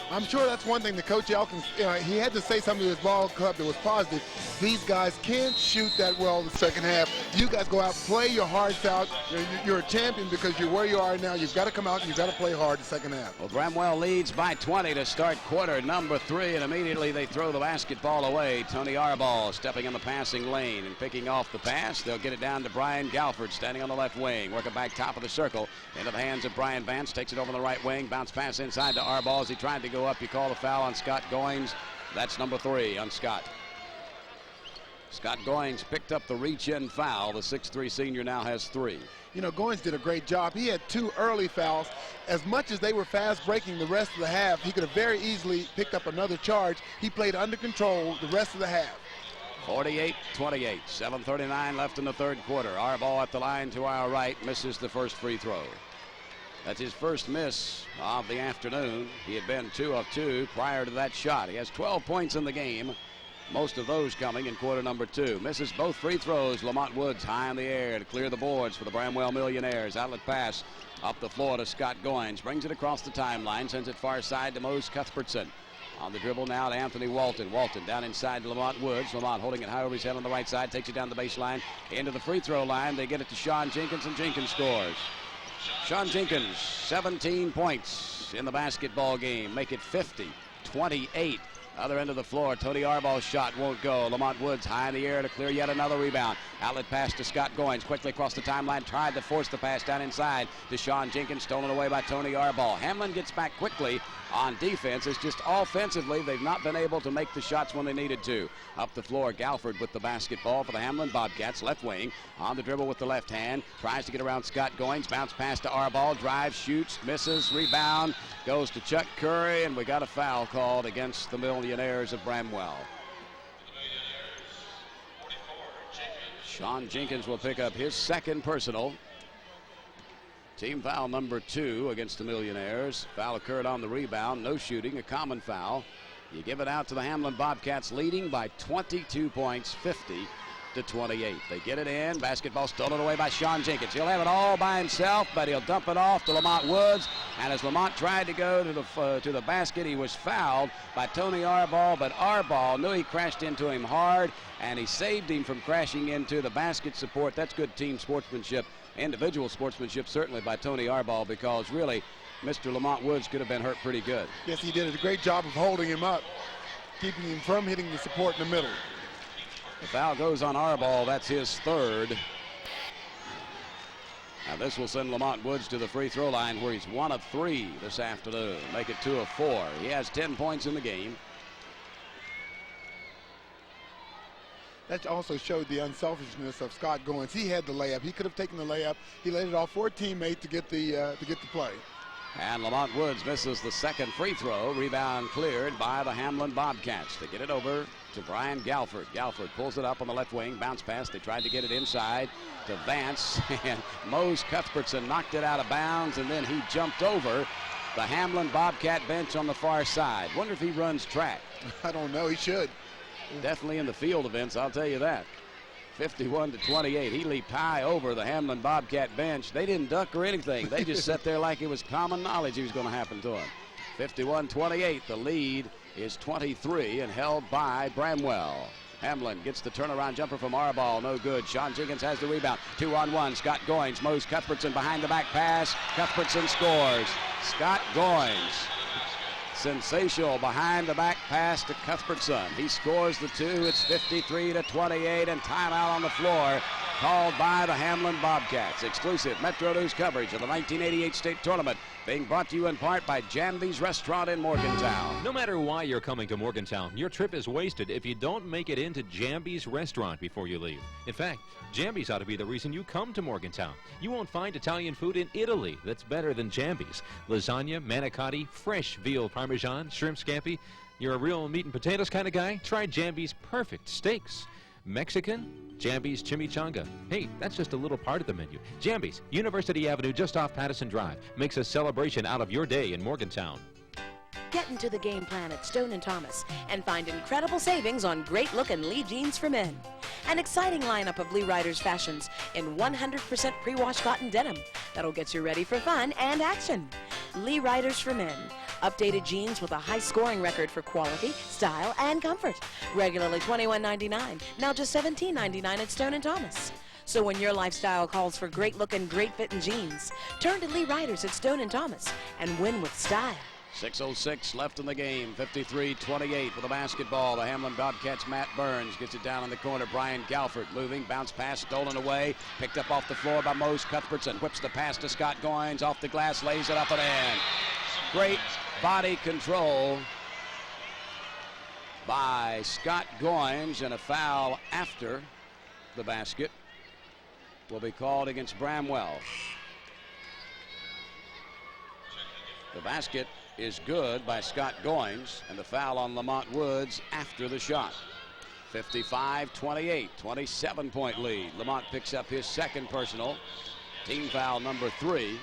I'm sure that's one thing that Coach Elkins, he had to say something to his ball club that was positive. These guys can't shoot that well in the second half. You guys go out, play your hearts out. You're a champion because you're where you are now. You've got to come out and you've got to play hard the second half. Well, Bremwell leads by 20 to start quarter number 3, and immediately they throw the basketball away. Tony Arball stepping in the passing lane and picking off the pass. They'll get it down to Brian Galford standing on the left wing. Working back top of the circle into the hands of Brian Vance. Takes it over the right wing. Bounce pass inside to Arball as he tried to go up. You call the foul on Scott Goins. That's number 3 on Scott. Scott Goins picked up the reach-in foul. The 6'3 senior now has 3. You know, Goins did a great job. He had 2 early fouls. As much as they were fast breaking the rest of the half, he could have very easily picked up another charge. He played under control the rest of the half. 48-28, 7:39 left in the third quarter. Arball at the line to our right, misses the first free throw. That's his first miss of the afternoon. He had been 2 of 2 prior to that shot. He has 12 points in the game, most of those coming in quarter number 2. Misses both free throws. Lamont Woods high in the air to clear the boards for the Bremwell Millionaires. Outlet pass up the floor to Scott Goins. Brings it across the timeline, sends it far side to Mose Cuthbertson. On the dribble now to Anthony Walton. Walton down inside to Lamont Woods. Lamont holding it high over his head on the right side. Takes it down the baseline into the free throw line. They get it to Sean Jenkins, and Jenkins scores. Sean Jenkins, 17 points in the basketball game. Make it 50-28. Other end of the floor, Tony Arball's shot won't go. Lamont Woods high in the air to clear yet another rebound. Outlet pass to Scott Goins. Quickly across the timeline. Tried to force the pass down inside to Sean Jenkins. Stolen away by Tony Arball. Hamlin gets back quickly on defense. It's just offensively, they've not been able to make the shots when they needed to. Up the floor, Galford with the basketball for the Hamlin Bobcats. Left wing on the dribble with the left hand. Tries to get around Scott Goins. Bounce pass to Arball. Drives, shoots, misses, rebound. Goes to Chuck Curry, and we got a foul called against the Millionaires of Bremwell. Sean Jenkins will pick up his second personal. Team foul number 2 against the Millionaires. Foul occurred on the rebound. No shooting, a common foul. You give it out to the Hamlin Bobcats, leading by 22 points, 50-28. They get it in. Basketball stolen away by Sean Jenkins. He'll have it all by himself, but he'll dump it off to Lamont Woods. And as Lamont tried to go to the basket, he was fouled by Tony Arball, but Arball knew he crashed into him hard, and he saved him from crashing into the basket support. That's good team sportsmanship. Individual sportsmanship certainly by Tony Arball, because really Mr. Lamont Woods could have been hurt pretty good. Yes, he did a great job of holding him up, keeping him from hitting the support in the middle. The foul goes on Arball. That's his third. Now this will send Lamont Woods to the free throw line, where he's 1 of 3 this afternoon. Make it 2 of 4. He has 10 points in the game. That also showed the unselfishness of Scott Goins. He had the layup. He could have taken the layup. He laid it off for a teammate to get the play. And Lamont Woods misses the second free throw. Rebound cleared by the Hamlin Bobcats. They get it over to Brian Galford. Galford pulls it up on the left wing. Bounce pass. They tried to get it inside to Vance. And Mose Cuthbertson knocked it out of bounds, and then he jumped over the Hamlin Bobcat bench on the far side. Wonder if he runs track. I don't know. He should. Definitely in the field events, I'll tell you that. 51-28. He leaped high over the Hamlin Bobcat bench. They didn't duck or anything. They just sat there like it was common knowledge it was going to happen to him. 51-28. The lead is 23 and held by Bremwell. Hamlin gets the turnaround jumper from Arball. No good. Sean Jenkins has the rebound. 2-on-1. Scott Goins. Mose Cuthbertson behind the back pass. Cuthbertson scores. Scott Goins. Sensational behind the back pass to Cuthbertson. He scores the 2. It's 53-28, and timeout on the floor called by the Hamlin Bobcats. Exclusive Metro News coverage of the 1988 state tournament being brought to you in part by Jamby's Restaurant in Morgantown. No matter why you're coming to Morgantown, your trip is wasted if you don't make it into Jamby's Restaurant before you leave. In fact, Jamby's ought to be the reason you come to Morgantown. You won't find Italian food in Italy that's better than Jamby's. Lasagna, manicotti, fresh veal parmesan, shrimp scampi. You're a real meat and potatoes kind of guy? Try Jamby's perfect steaks. Mexican? Jamby's chimichanga. Hey, that's just a little part of the menu. Jamby's, University Avenue just off Patterson Drive, makes a celebration out of your day in Morgantown. Get into the game plan at Stone & Thomas and find incredible savings on great-looking Lee jeans for men. An exciting lineup of Lee Riders fashions in 100% pre-wash cotton denim that'll get you ready for fun and action. Lee Riders for men. Updated jeans with a high scoring record for quality, style, and comfort. Regularly $21.99, now just $17.99 at Stone & Thomas. So when your lifestyle calls for great-looking, great-fitting jeans, turn to Lee Riders at Stone & Thomas and win with style. 6:06 left in the game. 53-28 with the basketball. The Hamlin Bobcats' Matt Burns gets it down in the corner. Brian Galford moving. Bounce pass stolen away. Picked up off the floor by Mose Cuthbertson. Whips the pass to Scott Goins. Off the glass. Lays it up and in. Great body control by Scott Goins, and a foul after the basket will be called against Bremwell. The basket is good by Scott Goins, and the foul on Lamont Woods after the shot. 55-28, 27-point lead. Lamont picks up his second personal, team foul number 3,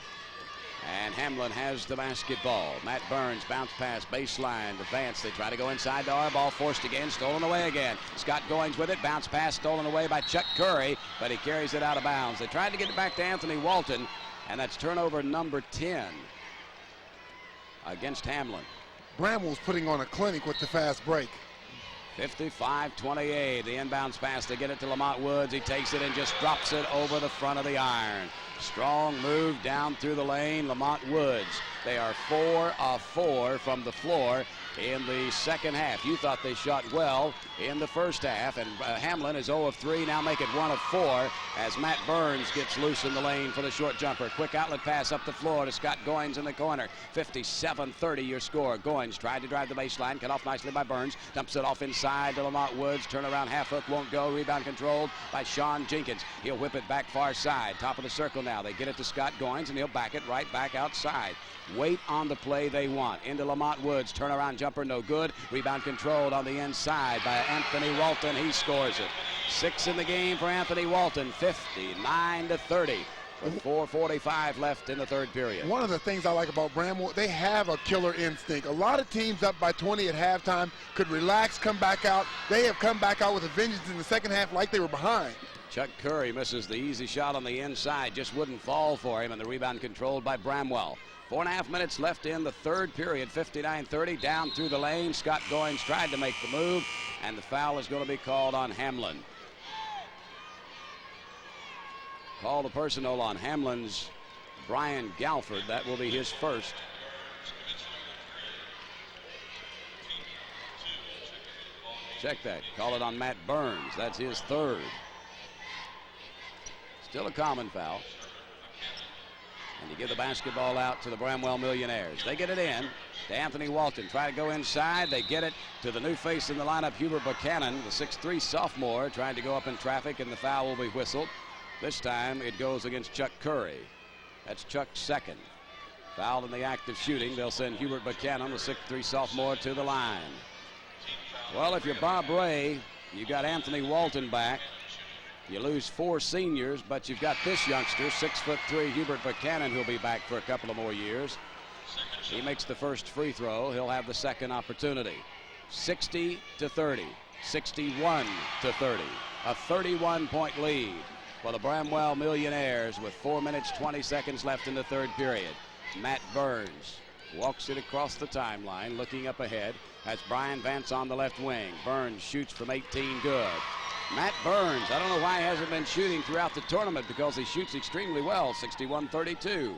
and Hamlin has the basketball. Matt Burns, bounce pass, baseline, advance. They try to go inside to Arball, forced again, stolen away again. Scott Goins with it, bounce pass, stolen away by Chuck Curry, but he carries it out of bounds. They tried to get it back to Anthony Walton, and that's turnover number 10. Against Hamlin. Bramwell's putting on a clinic with the fast break. 55-28, the inbounds pass, they get it to Lamont Woods. He takes it and just drops it over the front of the iron. Strong move down through the lane, Lamont Woods. They are 4 of 4 from the floor in the second half. You thought they shot well in the first half, and Hamlin is 0 of 3, now make it 1 of 4 as Matt Burns gets loose in the lane for the short jumper. Quick outlet pass up the floor to Scott Goins in the corner. 57-30 your score. Goins tried to drive the baseline, cut off nicely by Burns, dumps it off inside to Lamont Woods. Turn around half hook won't go. Rebound controlled by Sean Jenkins. He'll whip it back far side. Top of the circle now. They get it to Scott Goins, and he'll back it right back outside. Wait on the play they want. Into Lamont Woods. Turnaround jumper, no good. Rebound controlled on the inside by Anthony Walton. He scores it. 6 in the game for Anthony Walton. 59-30 with 4:45 left in the third period. One of the things I like about Bramwell, they have a killer instinct. A lot of teams up by 20 at halftime could relax, come back out. They have come back out with a vengeance in the second half like they were behind. Chuck Curry misses the easy shot on the inside. Just wouldn't fall for him, and the rebound controlled by Bramwell. 4.5 minutes left in the third period. 59-30 down through the lane. Scott Goins tried to make the move, and the foul is going to be called on Hamlin. Call the personal on Hamlin's Brian Galford. That will be his first. Check that. Call it on Matt Burns. That's his third. Still a common foul. And you give the basketball out to the Bremwell Millionaires. They get it in to Anthony Walton. Try to go inside. They get it to the new face in the lineup, Hubert Buchanan, the 6'3 sophomore, trying to go up in traffic, and the foul will be whistled. This time it goes against Chuck Curry. That's Chuck's second. Foul in the act of shooting. They'll send Hubert Buchanan, the 6'3 sophomore, to the line. Well, if you're Bob Ray, you got Anthony Walton back. You lose 4 seniors, but you've got this youngster, 6'3", Hubert Buchanan, who'll be back for a couple of more years. He makes the first free throw. He'll have the second opportunity. 60-30, 61-30, a 31-point lead for the Bremwell Millionaires with 4 minutes, 20 seconds left in the third period. Matt Burns walks it across the timeline, looking up ahead. That's Brian Vance on the left wing. Burns shoots from 18, good. Matt Burns, I don't know why he hasn't been shooting throughout the tournament, because he shoots extremely well, 61-32.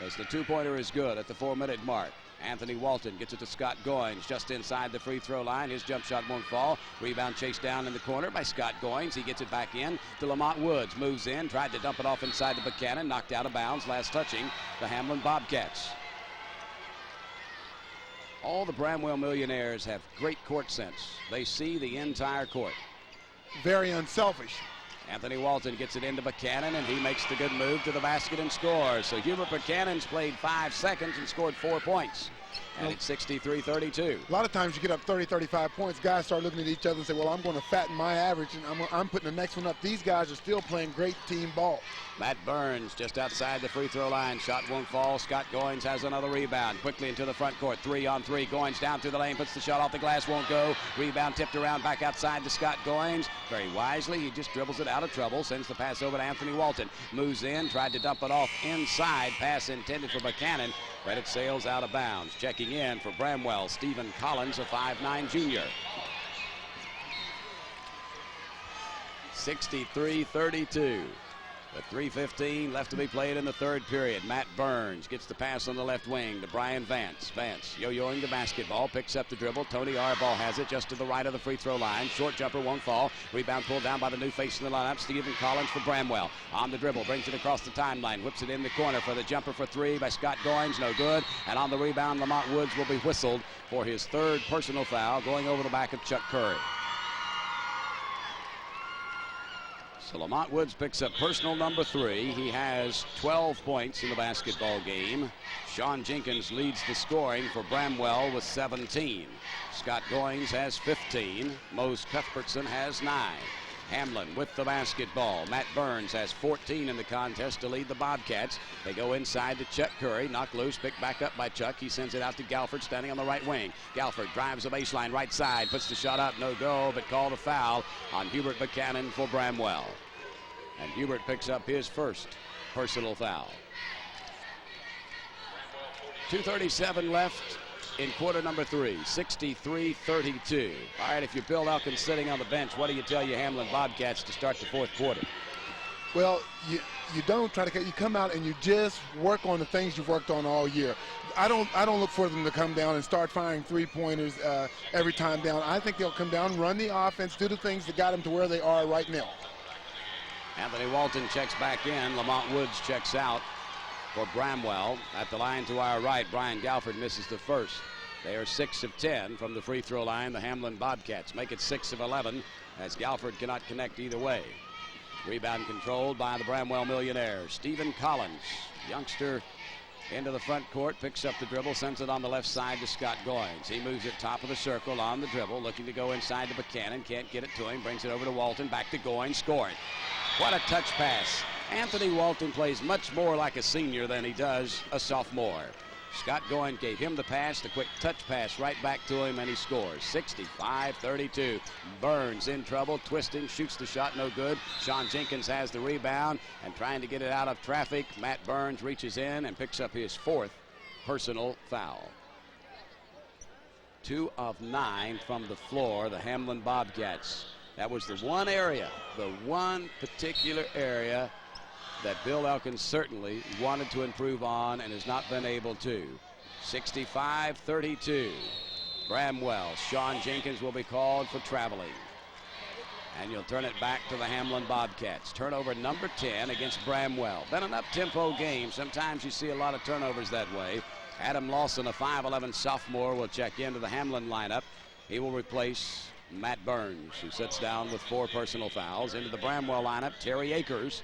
As the two-pointer is good at the 4-minute mark. Anthony Walton gets it to Scott Goins just inside the free throw line. His jump shot won't fall. Rebound chased down in the corner by Scott Goins. He gets it back in to Lamont Woods. Moves in, tried to dump it off inside to Buchanan. Knocked out of bounds. Last touching the Hamlin Bobcats. All the Bremwell Millionaires have great court sense. They see the entire court. Very unselfish. Anthony Walton gets it into Buchanan, and he makes the good move to the basket and scores. So Hubert Buchanan's played 5 seconds and scored 4 points. And it's 63-32. A lot of times you get up 30, 35 points, guys start looking at each other and say, well, I'm going to fatten my average, and I'm putting the next one up. These guys are still playing great team ball. Matt Burns just outside the free throw line. Shot won't fall. Scott Goins has another rebound. Quickly into the front court. 3-on-3. Goins down through the lane. Puts the shot off the glass. Won't go. Rebound tipped around back outside to Scott Goins. Very wisely, he just dribbles it out of trouble. Sends the pass over to Anthony Walton. Moves in. Tried to dump it off inside. Pass intended for Buchanan. But it sails out of bounds. Checking in for Bremwell, Stephen Collins, a 5'9" junior. 63-32. With 3:15 left to be played in the third period. Matt Burns gets the pass on the left wing to Brian Vance. Vance yo-yoing the basketball, picks up the dribble. Tony Arball has it just to the right of the free throw line. Short jumper won't fall. Rebound pulled down by the new face in the lineup, Stephen Collins for Bremwell. On the dribble, brings it across the timeline, whips it in the corner for the jumper for 3 by Scott Goins, no good. And on the rebound, Lamont Woods will be whistled for his 3rd personal foul, going over the back of Chuck Curry. So Lamont Woods picks up personal number 3. He has 12 points in the basketball game. Sean Jenkins leads the scoring for Bremwell with 17. Scott Goins has 15. Mose Cuthbertson has 9. Hamlin with the basketball. Matt Burns has 14 in the contest to lead the Bobcats. They go inside to Chuck Curry. Knocked loose, picked back up by Chuck. He sends it out to Galford standing on the right wing. Galford drives the baseline right side, puts the shot up, no go, but called a foul on Hubert Buchanan for Bremwell. And Hubert picks up his 1st personal foul. 2:37 left in quarter number 3, 63-32. All right, if you're Bill Elkins sitting on the bench, what do you tell your Hamlin Bobcats to start the 4th quarter? Well, you don't try to, you come out and you just work on the things you've worked on all year. I don't look for them to come down and start firing 3-pointers every time down. I think they'll come down, run the offense, do the things that got them to where they are right now. Anthony Walton checks back in. Lamont Woods checks out for Bremwell. At the line to our right, Brian Galford misses the first. They are 6 of 10 from the free throw line. The Hamlin Bobcats make it 6 of 11 as Galford cannot connect either way. Rebound controlled by the Bremwell Millionaires. Stephen Collins, youngster, into the front court, picks up the dribble, sends it on the left side to Scott Goins. He moves it top of the circle on the dribble, looking to go inside to Buchanan. Can't get it to him. Brings it over to Walton. Back to Goins. Scoring. What a touch pass. Anthony Walton plays much more like a senior than he does a sophomore. Scott Goins gave him the pass, the quick touch pass right back to him, and he scores. 65-32. Burns in trouble, twisting, shoots the shot, no good. Sean Jenkins has the rebound and trying to get it out of traffic. Matt Burns reaches in and picks up his 4th personal foul. 2 of 9 from the floor, the Hamlin Bobcats. That was the one particular area that Bill Elkins certainly wanted to improve on and has not been able to. 65-32. Bremwell. Sean Jenkins will be called for traveling. And you'll turn it back to the Hamlin Bobcats. Turnover number 10 against Bremwell. Been an up-tempo game. Sometimes you see a lot of turnovers that way. Adam Lawson, a 5'11 sophomore, will check into the Hamlin lineup. He will replace Matt Burns, who sits down with 4 personal fouls. Into the Bremwell lineup, Terry Akers.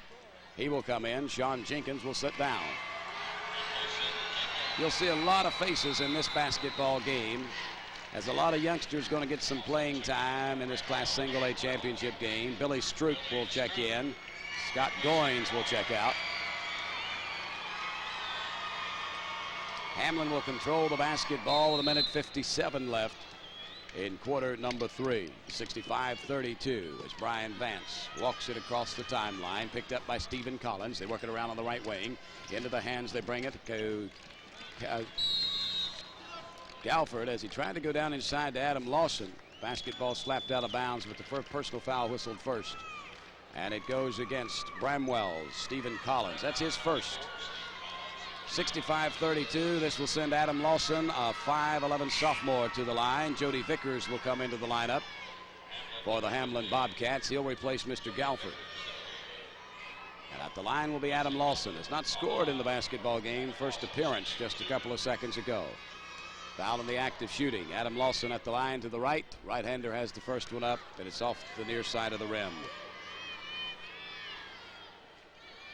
He will come in. Sean Jenkins will sit down. You'll see a lot of faces in this basketball game, as a lot of youngsters going to get some playing time in this Class Single A championship game. Billy Stroop will check in. Scott Goins will check out. Hamlin will control the basketball with 1:57 left in quarter number 3. 65-32 as Brian Vance walks it across the timeline, picked up by Stephen Collins. They work it around on the right wing. Into the hands they bring it to Galford as he tried to go down inside to Adam Lawson. Basketball slapped out of bounds, but the first personal foul whistled first. And it goes against Bremwell's Stephen Collins. That's his first. 65-32. This will send Adam Lawson, a 5'11 sophomore, to the line. Jody Vickers will come into the lineup for the Hamlin Bobcats. He'll replace Mr. Galford. And at the line will be Adam Lawson. Has not scored in the basketball game. First appearance just a couple of seconds ago. Foul in the act of shooting. Adam Lawson at the line to the right. Right-hander has the first one up, and it's off the near side of the rim.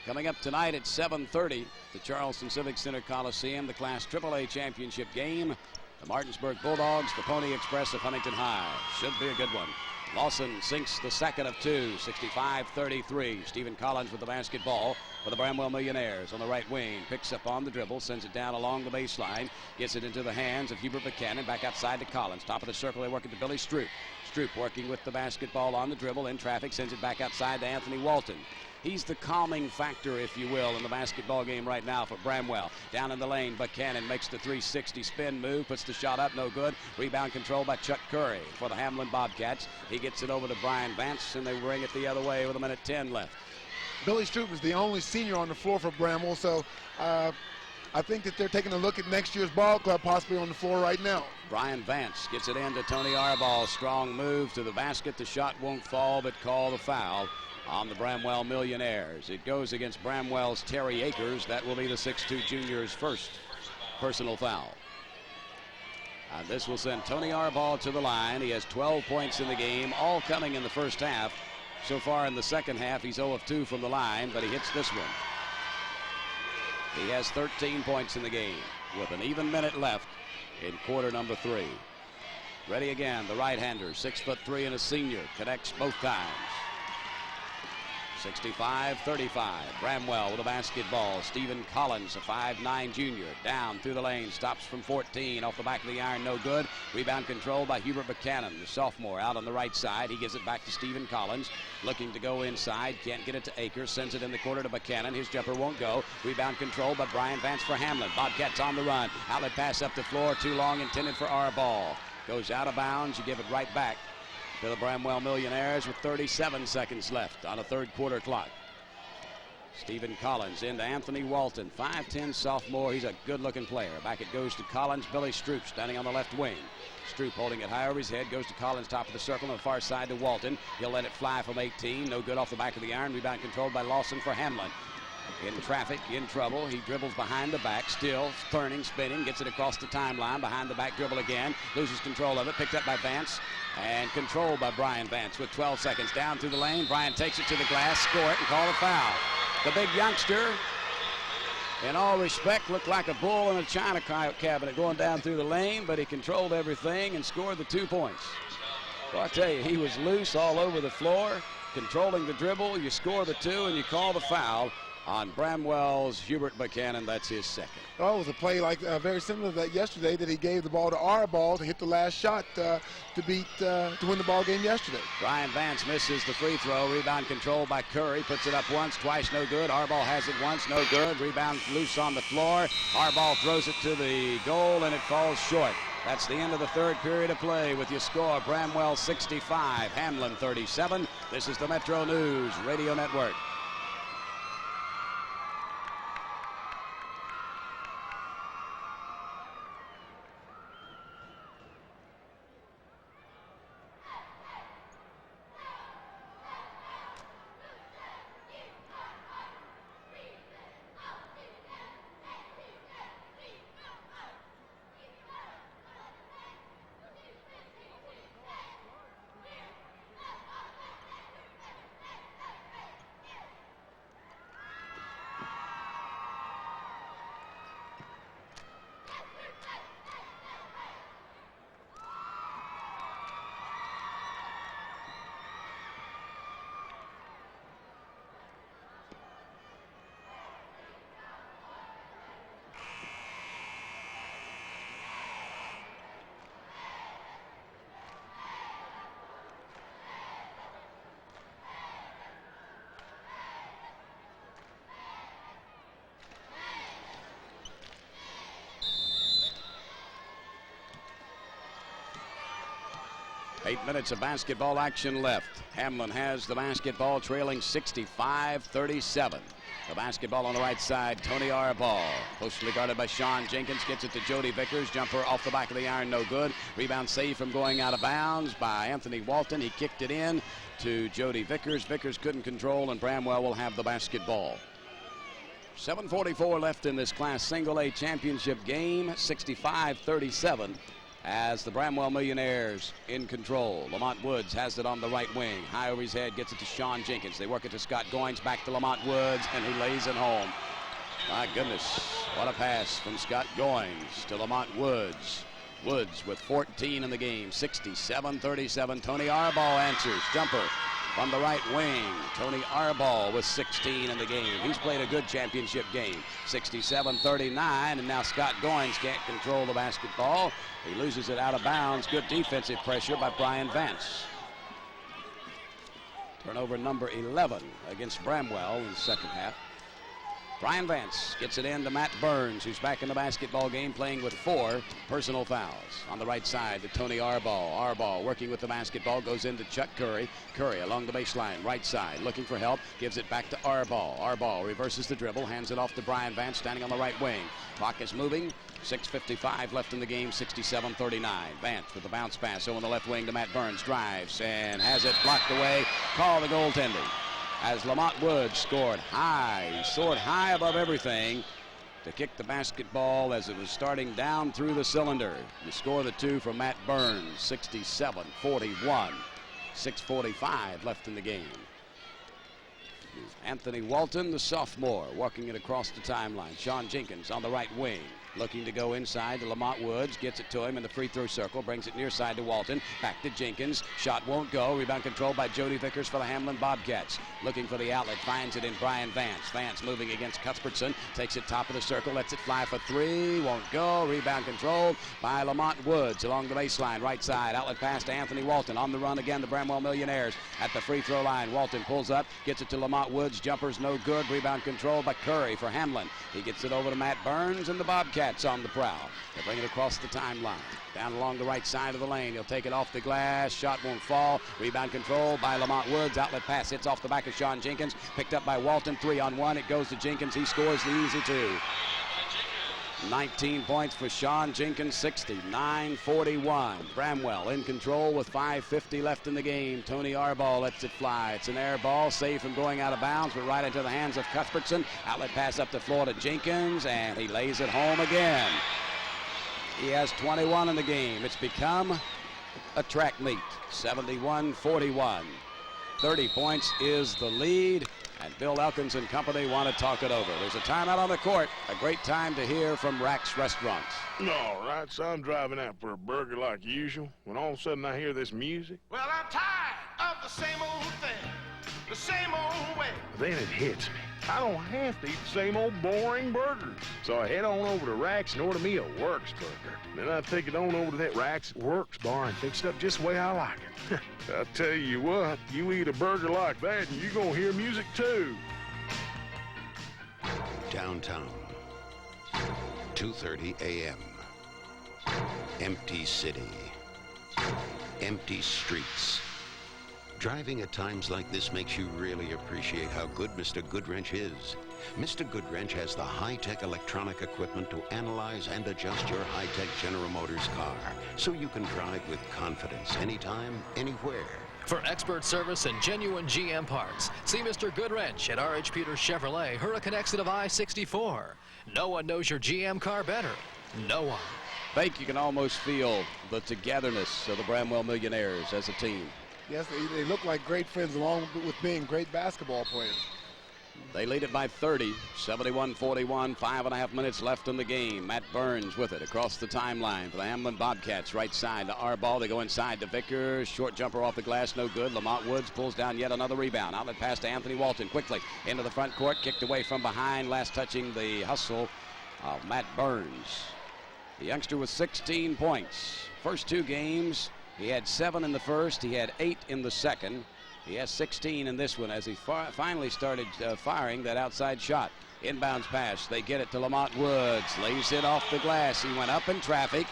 Coming up tonight at 7:30, the Charleston Civic Center Coliseum, the Class AAA Championship game. The Martinsburg Bulldogs, the Pony Express of Huntington High. Should be a good one. Lawson sinks the second of two, 65-33. Stephen Collins with the basketball for the Bremwell Millionaires on the right wing. Picks up on the dribble, sends it down along the baseline, gets it into the hands of Hubert Buchanan. Back outside to Collins. Top of the circle, they work it to Billy Stroop. Stroop working with the basketball on the dribble, in traffic, sends it back outside to Anthony Walton. He's the calming factor, if you will, in the basketball game right now for Bremwell. Down in the lane, Buchanan makes the 360 spin move, puts the shot up, no good. Rebound controlled by Chuck Curry for the Hamlin Bobcats. He gets it over to Brian Vance, and they bring it the other way with 1:10 left. Billy Stroop is the only senior on the floor for Bremwell, so I think that they're taking a look at next year's ball club possibly on the floor right now. Brian Vance gets it into Tony Arball. Strong move to the basket. The shot won't fall, but call the foul on the Bremwell Millionaires. It goes against Bramwell's Terry Akers. That will be the 6'2 junior's first personal foul. And this will send Tony Arball to the line. He has 12 points in the game, all coming in the first half. So far in the second half, he's 0 of 2 from the line, but he hits this one. He has 13 points in the game with an even minute left in quarter number 3. Ready again, the right-hander, 6'3" and a senior, connects both times. 65-35. Bremwell with a basketball. Stephen Collins, a 5'9 junior, down through the lane, stops from 14, off the back of the iron, no good. Rebound controlled by Hubert Buchanan, the sophomore, out on the right side. He gives it back to Stephen Collins, looking to go inside, can't get it to Akers, sends it in the corner to Buchanan. His jumper won't go. Rebound controlled by Brian Vance for Hamlin. Bobcats on the run. Outlet pass up the floor, too long, intended for Arball. Goes out of bounds. You give it right back to the Bremwell Millionaires with 37 seconds left on a third quarter clock. Stephen Collins into Anthony Walton, 5'10 sophomore. He's a good-looking player. Back it goes to Collins. Billy Stroop standing on the left wing. Stroop holding it high over his head, goes to Collins, top of the circle on the far side to Walton. He'll let it fly from 18. No good off the back of the iron. Rebound controlled by Lawson for Hamlin. In traffic, in trouble. He dribbles behind the back, still turning, spinning, gets it across the timeline. Behind the back dribble again, loses control of it, picked up by Vance, and controlled by Brian Vance with 12 seconds. Down through the lane, Brian takes it to the glass, score it, and call a foul. The big youngster, in all respect, looked like a bull in a china cabinet going down through the lane, but he controlled everything and scored the 2 points. Well, I tell you, he was loose all over the floor, controlling the dribble. You score the 2, and you call the foul on Bramwell's Hubert Buchanan. That's his second. Oh, it was a play like very similar to that yesterday, that he gave the ball to Arball to hit the last shot to win the ball game yesterday. Brian Vance misses the free throw. Rebound controlled by Curry. Puts it up once, twice, no good. Arball has it once, no good. Rebound loose on the floor. Arball throws it to the goal, and it falls short. That's the end of the third period of play with your score. Bramwell 65, Hamlin 37. This is the Metro News Radio Network. 8 minutes of basketball action left. Hamlin has the basketball, trailing 65-37. The basketball on the right side, Tony Arball. Postally guarded by Sean Jenkins, gets it to Jody Vickers. Jumper off the back of the iron, no good. Rebound saved from going out of bounds by Anthony Walton. He kicked it in to Jody Vickers. Vickers couldn't control, and Bremwell will have the basketball. 7:44 left in this Class Single A championship game, 65-37. As the Bremwell Millionaires in control. Lamont Woods has it on the right wing. High over his head, gets it to Sean Jenkins. They work it to Scott Goins, back to Lamont Woods, and he lays it home. My goodness, what a pass from Scott Goins to Lamont Woods. Woods with 14 in the game, 67-37. Tony Arball answers, jumper from the right wing. Tony Arball with 16 in the game. He's played a good championship game. 67-39, and now Scott Goins can't control the basketball. He loses it out of bounds. Good defensive pressure by Brian Vance. Turnover number 11 against Bremwell in the second half. Brian Vance gets it in to Matt Burns, who's back in the basketball game, playing with 4 personal fouls. On the right side to Tony Arball. Arball working with the basketball, goes into Chuck Curry. Curry along the baseline, right side, looking for help, gives it back to Arball. Arball reverses the dribble, hands it off to Brian Vance, standing on the right wing. Clock is moving. 6:55 left in the game, 67-39. Vance with the bounce pass over the left wing to Matt Burns. Drives and has it blocked away. Call the goaltending. As Lamont Woods scored high. He soared high above everything to kick the basketball as it was starting down through the cylinder. The score the 2 from Matt Burns, 67-41. 6:45 left in the game. Anthony Walton, the sophomore, walking it across the timeline. Sean Jenkins on the right wing, looking to go inside to Lamont Woods. Gets it to him in the free throw circle. Brings it near side to Walton. Back to Jenkins. Shot won't go. Rebound controlled by Jody Vickers for the Hamlin Bobcats. Looking for the outlet. Finds it in Brian Vance. Vance moving against Cuthbertson. Takes it top of the circle. Lets it fly for 3. Won't go. Rebound controlled by Lamont Woods along the baseline. Right side. Outlet pass to Anthony Walton. On the run again, the Bremwell Millionaires at the free throw line. Walton pulls up. Gets it to Lamont Woods. Jumper's no good. Rebound controlled by Curry for Hamlin. He gets it over to Matt Burns, and the Bobcats on the prowl. They bring it across the timeline. Down along the right side of the lane. He'll take it off the glass. Shot won't fall. Rebound controlled by Lamont Woods. Outlet pass hits off the back of Sean Jenkins. Picked up by Walton. 3-on-1. It goes to Jenkins. He scores the easy 2. 19 points for Sean Jenkins, 69-41. Bremwell in control with 5:50 left in the game. Tony Arball lets it fly. It's an air ball, saved from going out of bounds, but right into the hands of Cuthbertson. Outlet pass up the floor to Jenkins, and he lays it home again. He has 21 in the game. It's become a track meet, 71-41. 30 points is the lead. And Bill Elkins and company want to talk it over. There's a timeout on the court. A great time to hear from Rack's Restaurants. All right, so I'm driving out for a burger like usual, when all of a sudden I hear this music. Well, I'm tired of the same old thing, the same old way. Then it hits me. I don't have to eat the same old boring burgers. So I head on over to Rack's and order me a Works burger. Then I take it on over to that Rack's Works bar and fix it up just the way I like it. I tell you what, you eat a burger like that and you're gonna hear music too. Downtown, 2:30 a.m. Empty city, empty streets. Driving at times like this makes you really appreciate how good Mr. Goodwrench is. Mr. Goodwrench has the high-tech electronic equipment to analyze and adjust your high-tech General Motors car so you can drive with confidence anytime, anywhere. For expert service and genuine GM parts, see Mr. Goodwrench at R.H. Peters Chevrolet, Hurricane exit of I-64. No one knows your GM car better. No one. I think you can almost feel the togetherness of the Bremwell Millionaires as a team. Yes, they look like great friends along with being great basketball players. They lead it by 30, 71-41, 5.5 minutes left in the game. Matt Burns with it across the timeline for the Hamlin Bobcats. Right side to Arball. They go inside to Vickers. Short jumper off the glass, no good. Lamont Woods pulls down yet another rebound. Outlet pass to Anthony Walton quickly into the front court. Kicked away from behind. Last touching the hustle of Matt Burns. The youngster with 16 points. First 2 games, he had 7 in the first. He had 8 in the second. He has 16 in this one as he finally started firing that outside shot. Inbounds pass. They get it to Lamont Woods. Lays it off the glass. He went up in traffic.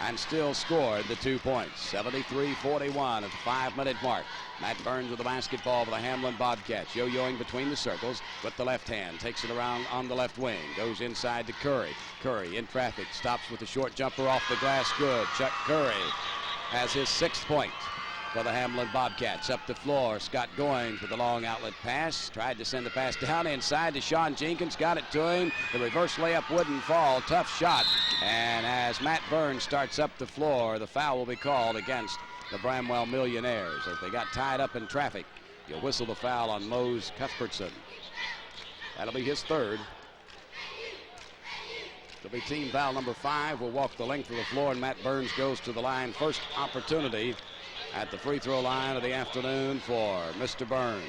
and still scored the 2 points. 73-41 at the 5-minute mark. Matt Burns with the basketball for the Hamlin Bobcats. Yo-yoing between the circles with the left hand. Takes it around on the left wing. Goes inside to Curry. Curry in traffic. Stops with the short jumper off the glass. Good. Chuck Curry has his 6th point for the Hamlin Bobcats. Up the floor, Scott Goins with the long outlet pass. Tried to send the pass down inside to Sean Jenkins. Got it to him. The reverse layup wouldn't fall. Tough shot. And as Matt Burns starts up the floor, the foul will be called against the Bremwell Millionaires. As they got tied up in traffic, you'll whistle the foul on Mose Cuthbertson. That'll be his 3rd. It'll be team foul number 5. Will walk the length of the floor, and Matt Burns goes to the line. First opportunity at the free throw line of the afternoon for Mr. Burns.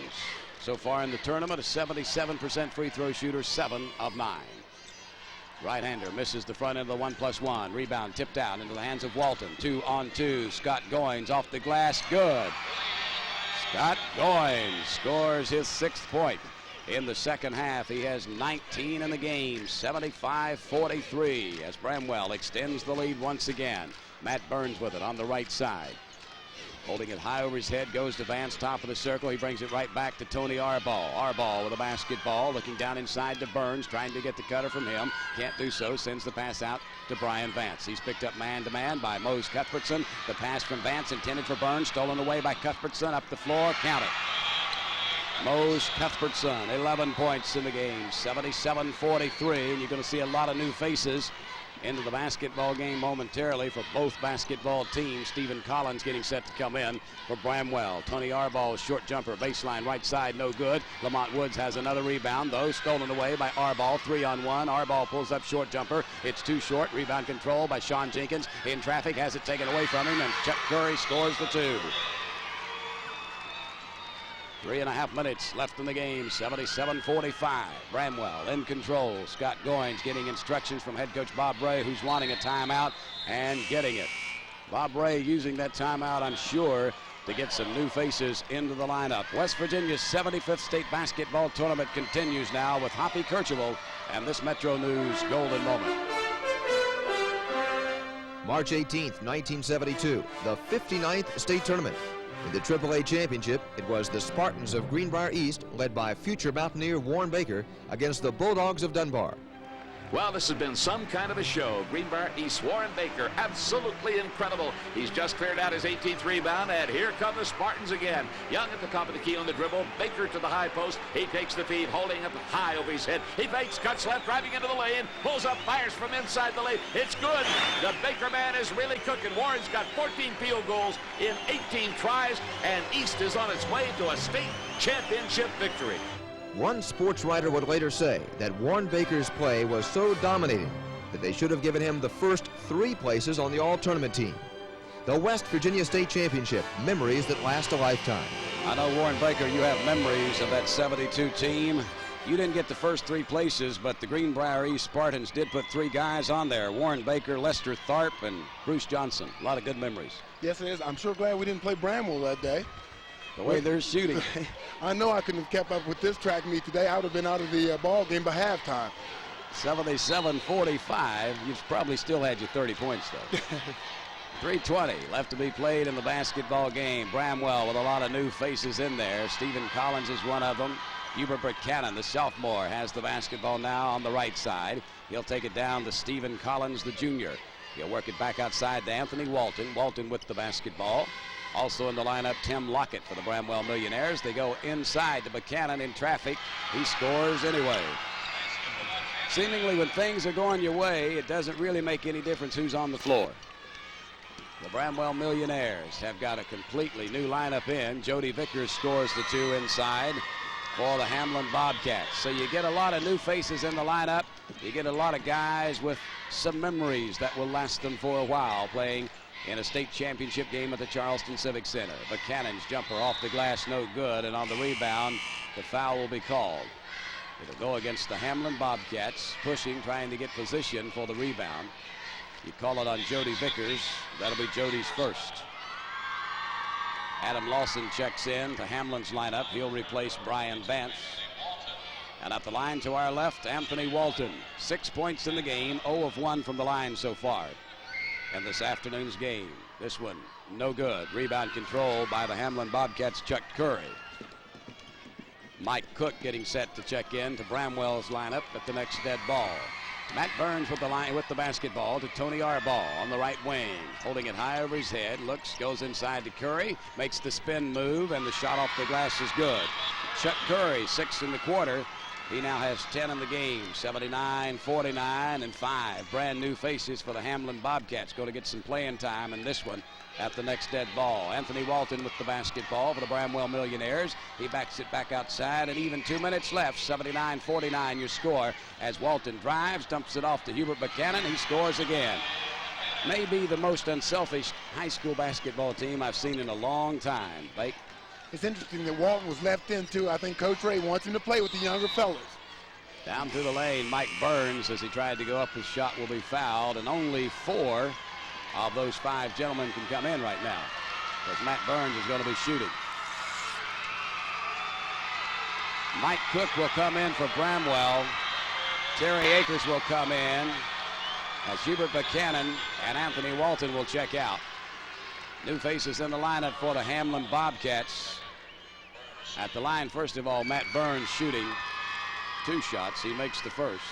So far in the tournament, a 77% free throw shooter, 7 of 9. Right-hander misses the front end of the 1+1. Rebound tipped out into the hands of Walton. 2-on-2. Scott Goins off the glass. Good. Scott Goins scores his 6th point. In the second half, he has 19 in the game. 75-43 as Bremwell extends the lead once again. Matt Burns with it on the right side. Holding it high over his head, goes to Vance, top of the circle. He brings it right back to Tony Arball. Arball with a basketball, looking down inside to Burns, trying to get the cutter from him. Can't do so, sends the pass out to Brian Vance. He's picked up man-to-man by Mose Cuthbertson. The pass from Vance intended for Burns, stolen away by Cuthbertson. Up the floor, count it. Mose Cuthbertson, 11 points in the game, 77-43, and you're going to see a lot of new faces into the basketball game momentarily for both basketball teams. Stephen Collins getting set to come in for Bremwell. Tony Arball, short jumper, baseline right side, no good. Lamont Woods has another rebound, though, stolen away by Arball. 3-on-1. Arball pulls up short jumper. It's too short. Rebound control by Sean Jenkins. In traffic, has it taken away from him, and Chuck Curry scores the 2. 3.5 minutes left in the game, 77-45. Bremwell in control. Scott Goins getting instructions from head coach Bob Ray, who's wanting a timeout and getting it. Bob Ray using that timeout, I'm sure, to get some new faces into the lineup. West Virginia's 75th state basketball tournament continues now with Hoppy Kercheval and this Metro News Golden Moment. March 18th, 1972, the 59th state tournament. In the AAA championship, it was the Spartans of Greenbrier East, led by future Mountaineer Warren Baker, against the Bulldogs of Dunbar. Well, this has been some kind of a show. Greenbrier East, Warren Baker, absolutely incredible. He's just cleared out his 18th rebound, and here come the Spartans again. Young at the top of the key on the dribble. Baker to the high post. He takes the feed, holding it high over his head. He fakes, cuts left, driving into the lane, pulls up, fires from inside the lane. It's good. The Baker man is really cooking. Warren's got 14 field goals in 18 tries, and East is on its way to a state championship victory. One sports writer would later say that Warren Baker's play was so dominating that they should have given him the first 3 places on the all-tournament team. The West Virginia State Championship, memories that last a lifetime. I know, Warren Baker, you have memories of that 72 team. You didn't get the first 3 places, but the Greenbrier East Spartans did put 3 guys on there. Warren Baker, Lester Tharp, and Bruce Johnson. A lot of good memories. Yes, it is. I'm sure glad we didn't play Bremwell that day. The way they're shooting. I know I couldn't have kept up with this track meet today. I would have been out of the ball game by halftime. 77-45. You've probably still had your 30 points, though. 3:20 left to be played in the basketball game. Bremwell with a lot of new faces in there. Stephen Collins is one of them. Hubert Buchanan, the sophomore, has the basketball now on the right side. He'll take it down to Stephen Collins, the junior. He'll work it back outside to Anthony Walton. Walton with the basketball. Also in the lineup, Tim Lockett for the Bremwell Millionaires. They go inside to Buchanan in traffic. He scores anyway. Seemingly when things are going your way, it doesn't really make any difference who's on the floor. The Bremwell Millionaires have got a completely new lineup in. Jody Vickers scores the 2 inside for the Hamlin Bobcats. So you get a lot of new faces in the lineup. You get a lot of guys with some memories that will last them for a while playing in a state championship game at the Charleston Civic Center. Buchanan's jumper off the glass, no good, and on the rebound, the foul will be called. It'll go against the Hamlin Bobcats, pushing, trying to get position for the rebound. You call it on Jody Vickers. That'll be Jody's first. Adam Lawson checks in to Hamlin's lineup. He'll replace Brian Vance. And at the line to our left, Anthony Walton. 6 points in the game, 0 of 1 from the line so far. in this afternoon's game. This one, no good. Rebound control by the Hamlin Bobcats' Chuck Curry. Mike Cook getting set to check in to Bremwell's lineup at the next dead ball. Matt Burns with the basketball to Tony Arbaugh on the right wing. Holding it high over his head, looks, goes inside to Curry, makes the spin move, and the shot off the glass is good. Chuck Curry, 6 in the quarter. He now has 10 in the game, 79, 49, and 5. Brand new faces for the Hamlin Bobcats. Going to get some playing time in this one at the next dead ball. Anthony Walton with the basketball for the Bremwell Millionaires. He backs it back outside, and even 2 minutes left. 79-49 your score as Walton drives, dumps it off to Hubert Buchanan. He scores again. Maybe the most unselfish high school basketball team I've seen in a long time. Blake? It's interesting that Walton was left in too. I think Coach Ray wants him to play with the younger fellas. Down through the lane, Mike Burns, as he tried to go up, his shot will be fouled, and only 4 of those 5 gentlemen can come in right now, because Matt Burns is going to be shooting. Mike Cook will come in for Bremwell. Terry Akers will come in as Hubert Buchanan and Anthony Walton will check out. New faces in the lineup for the Hamlin Bobcats. At the line, first of all, Matt Burns shooting 2 shots. He makes the first.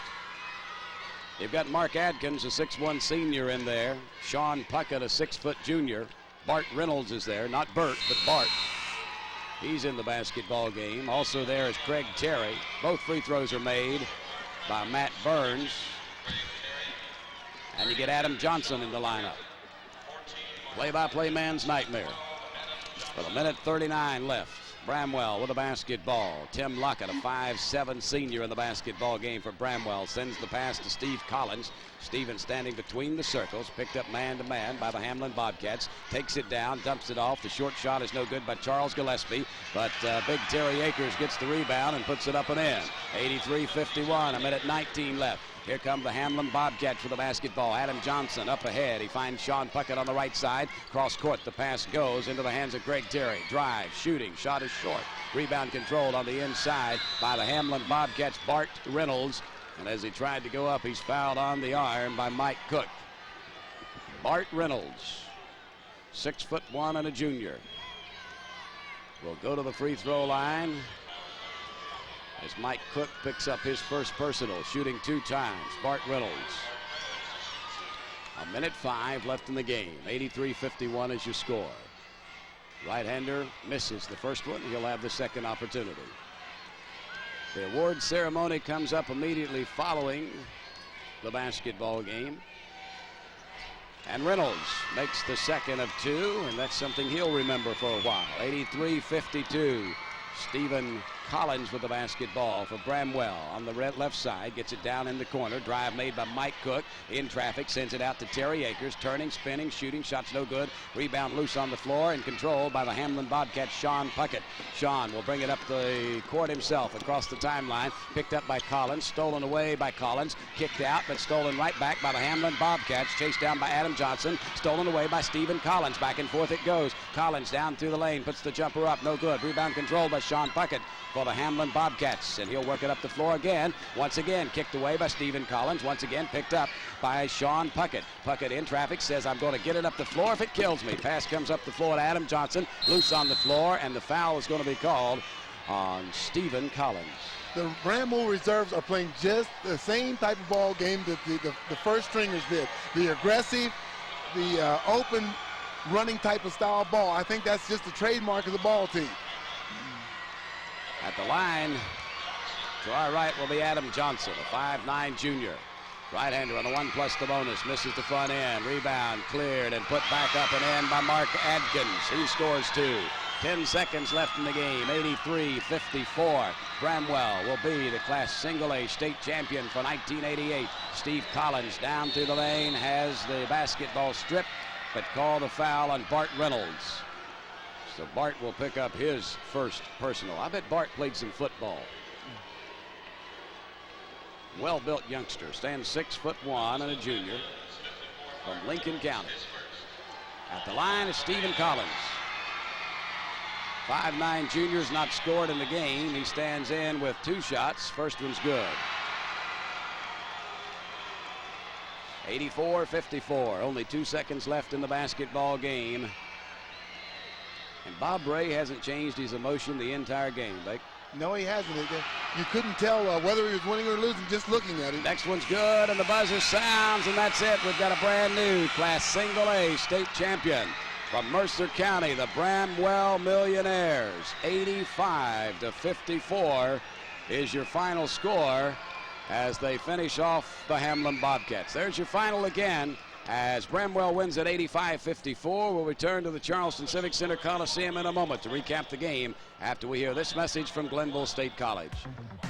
They've got Mark Adkins, a 6'1" senior in there. Sean Puckett, a 6-foot junior. Bart Reynolds is there, not Bert, but Bart. He's in the basketball game. Also there is Craig Terry. Both free throws are made by Matt Burns. And you get Adam Johnson in the lineup. Play-by-play man's nightmare. With 1:39 left. Bremwell with a basketball. Tim Lockett, a 5'7" senior in the basketball game for Bremwell, sends the pass to Steve Collins. Stevens standing between the circles, picked up man-to-man by the Hamlin Bobcats. Takes it down, dumps it off. The short shot is no good by Charles Gillespie, but big Terry Akers gets the rebound and puts it up and in. 83-51, 1:19 left. Here come the Hamlin Bobcats for the basketball. Adam Johnson up ahead. He finds Sean Puckett on the right side. Cross court, the pass goes into the hands of Greg Terry. Drive, shooting, shot is short. Rebound controlled on the inside by the Hamlin Bobcats, Bart Reynolds. And as he tried to go up, he's fouled on the arm by Mike Cook. Bart Reynolds, 6'1" and a junior, will go to the free throw line as Mike Cook picks up his first personal, shooting 2 times. Bart Reynolds. 1:05 left in the game. 83-51 is your score. Right-hander misses the first one. He'll have the second opportunity. The award ceremony comes up immediately following the basketball game. And Reynolds makes the second of 2, and that's something he'll remember for a while. 83-52. Stephen Collins with the basketball for Bremwell on the left side, gets it down in the corner. Drive made by Mike Cook in traffic, sends it out to Terry Akers, turning, spinning, shooting, shots no good. Rebound loose on the floor and controlled by the Hamlin Bobcats, Sean Puckett. Sean will bring it up the court himself across the timeline, picked up by Collins, stolen away by Collins, kicked out but stolen right back by the Hamlin Bobcats, chased down by Adam Johnson, stolen away by Stephen Collins. Back and forth it goes. Collins down through the lane, puts the jumper up, no good. Rebound controlled by Sean Puckett for the Hamlin Bobcats, and he'll work it up the floor again. Once again kicked away by Stephen Collins, once again picked up by Sean Puckett. Puckett in traffic, says I'm going to get it up the floor if it kills me. Pass comes up the floor to Adam Johnson, loose on the floor, and the foul is going to be called on Stephen Collins. The Bremwell reserves are playing just the same type of ball game that the first stringers did. The aggressive, the open running type of style ball. I think that's just the trademark of the ball team. At the line, to our right will be Adam Johnson, a 5'9" junior. Right-hander on the 1 plus the bonus, misses the front end. Rebound cleared and put back up and in by Mark Adkins. He scores 2. 10 seconds left in the game, 83-54. Bremwell will be the Class Single A state champion for 1988. Steve Collins down through the lane, has the basketball stripped, but called a foul on Bart Reynolds. So Bart will pick up his first personal. I bet Bart played some football. Well-built youngster, stands 6'1" and a junior from Lincoln County. At the line is Stephen Collins. 5'9" junior's not scored in the game. He stands in with 2 shots. First one's good. 84-54. Only 2 seconds left in the basketball game. And Bob Ray hasn't changed his emotion the entire game, Bake. No, he hasn't. You couldn't tell whether he was winning or losing just looking at it. Next one's good, and the buzzer sounds, and that's it. We've got a brand new Class Single A state champion from Mercer County, the Bremwell Millionaires. 85-54 is your final score as they finish off the Hamlin Bobcats. There's your final again as Bremwell wins at 85-54. We'll return to the Charleston Civic Center Coliseum in a moment to recap the game after we hear this message from Glenville State College.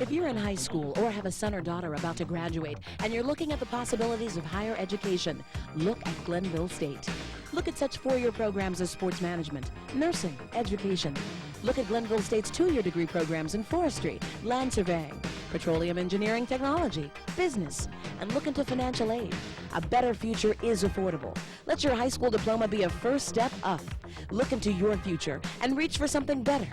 If you're in high school or have a son or daughter about to graduate and you're looking at the possibilities of higher education, look at Glenville State. Look at such four-year programs as sports management, nursing, education. Look at Glenville State's two-year degree programs in forestry, land surveying, petroleum engineering technology, business, and look into financial aid. A better future is affordable. Let your high school diploma be a first step up. Look into your future and reach for something better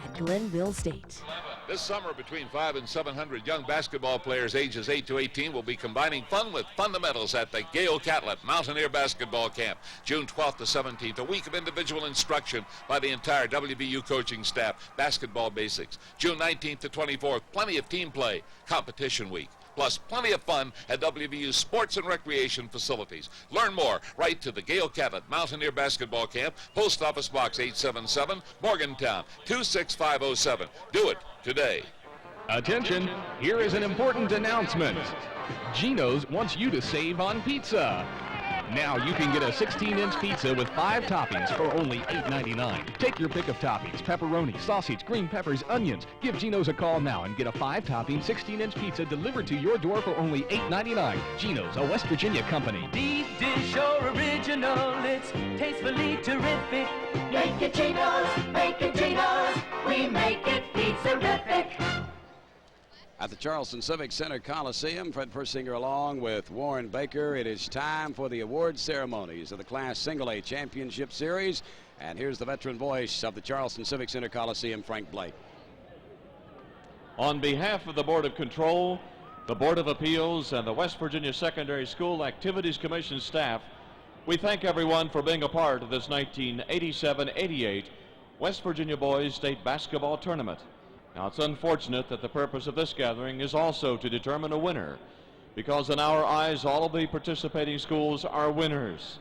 at Glenville State. This summer, between 500 and 700 young basketball players ages 8 to 18 will be combining fun with fundamentals at the Gail Catlett Mountaineer Basketball Camp, June 12th to 17th. A week of individual instruction by the entire WVU coaching staff, basketball basics. June 19th to 24th, plenty of team play, competition week. Plus plenty of fun at WVU's sports and recreation facilities. Learn more. Write to the Gail Catlett Mountaineer Basketball Camp, Post Office Box 877, Morgantown 26507. Do it today. Attention, here is an important announcement. Gino's wants you to save on pizza. Now you can get a 16-inch pizza with 5 toppings for only $8.99. Take your pick of toppings: pepperoni, sausage, green peppers, onions. Give Gino's a call now and get a 5-topping 16-inch pizza delivered to your door for only $8.99. Gino's, a West Virginia company. Deep dish or original, it's tastefully terrific. Make it Gino's, we make it pizza-rific. At the Charleston Civic Center Coliseum, Fred Persinger along with Warren Baker. It is time for the award ceremonies of the Class Single A Championship Series. And here's the veteran voice of the Charleston Civic Center Coliseum, Frank Blake. On behalf of the Board of Control, the Board of Appeals, and the West Virginia Secondary School Activities Commission staff, we thank everyone for being a part of this 1987-88 West Virginia Boys State Basketball Tournament. Now, it's unfortunate that the purpose of this gathering is also to determine a winner, because in our eyes, all of the participating schools are winners.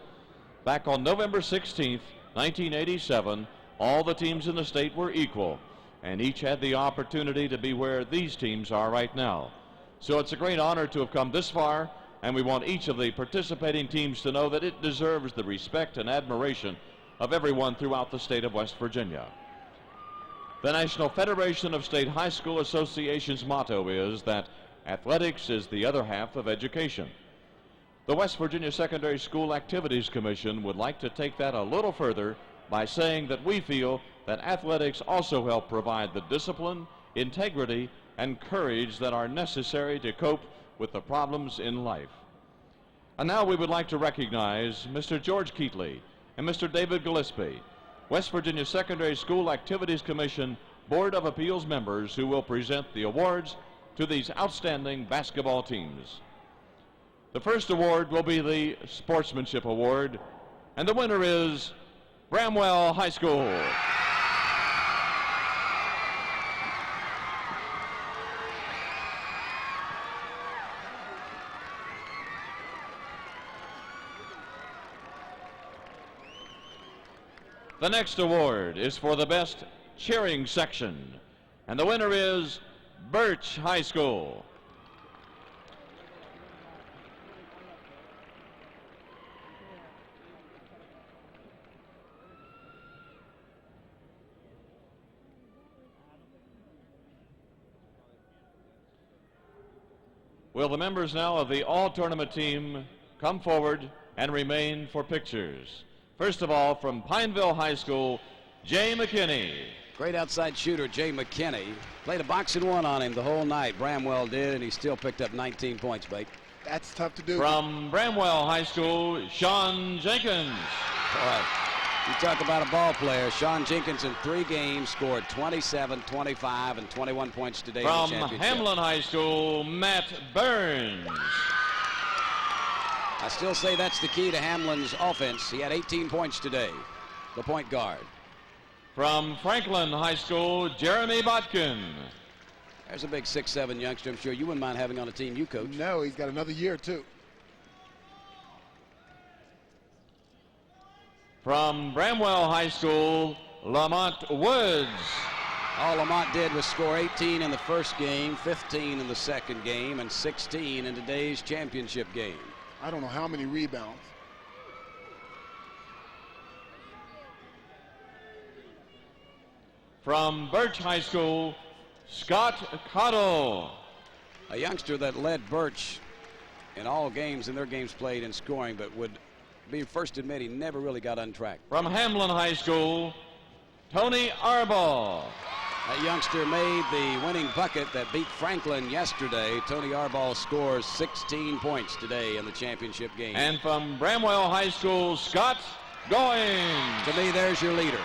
Back on November 16th, 1987, all the teams in the state were equal, and each had the opportunity to be where these teams are right now. So it's a great honor to have come this far, and we want each of the participating teams to know that it deserves the respect and admiration of everyone throughout the state of West Virginia. The National Federation of State High School Associations' motto is that athletics is the other half of education. The West Virginia Secondary School Activities Commission would like to take that a little further by saying that we feel that athletics also help provide the discipline, integrity, and courage that are necessary to cope with the problems in life. And now we would like to recognize Mr. George Keatley and Mr. David Gillespie, West Virginia Secondary School Activities Commission Board of Appeals members, who will present the awards to these outstanding basketball teams. The first award will be the Sportsmanship Award, and the winner is Bremwell High School. The next award is for the best cheering section, and the winner is Birch High School. Will the members now of the all-tournament team come forward and remain for pictures? First of all, from Pineville High School, Jay McKinney. Great outside shooter, Jay McKinney. Played a boxing one on him the whole night. Bramwell did, and he still picked up 19 points, Bate. That's tough to do. From Bramwell High School, Sean Jenkins. Boy, you talk about a ball player. Sean Jenkins in 3 games scored 27, 25, and 21 points today in the From championship. Hamlin High School, Matt Burns. I still say that's the key to Hamlin's offense. He had 18 points today, the point guard. From Franklin High School, Jeremy Botkin. There's a big 6'7" youngster I'm sure you wouldn't mind having on a team you coach. No, he's got another year, too. From Bremwell High School, Lamont Woods. All Lamont did was score 18 in the first game, 15 in the second game, and 16 in today's championship game. I don't know how many rebounds. From Birch High School, Scott Cottle. A youngster that led Birch in all games, in their games played in scoring, but would be first admit he never really got untracked. From Hamlin High School, Tony Arball. That youngster made the winning bucket that beat Franklin yesterday. Tony Arball scores 16 points today in the championship game. And from Bremwell High School, Scott Goings. To me, there's your leader.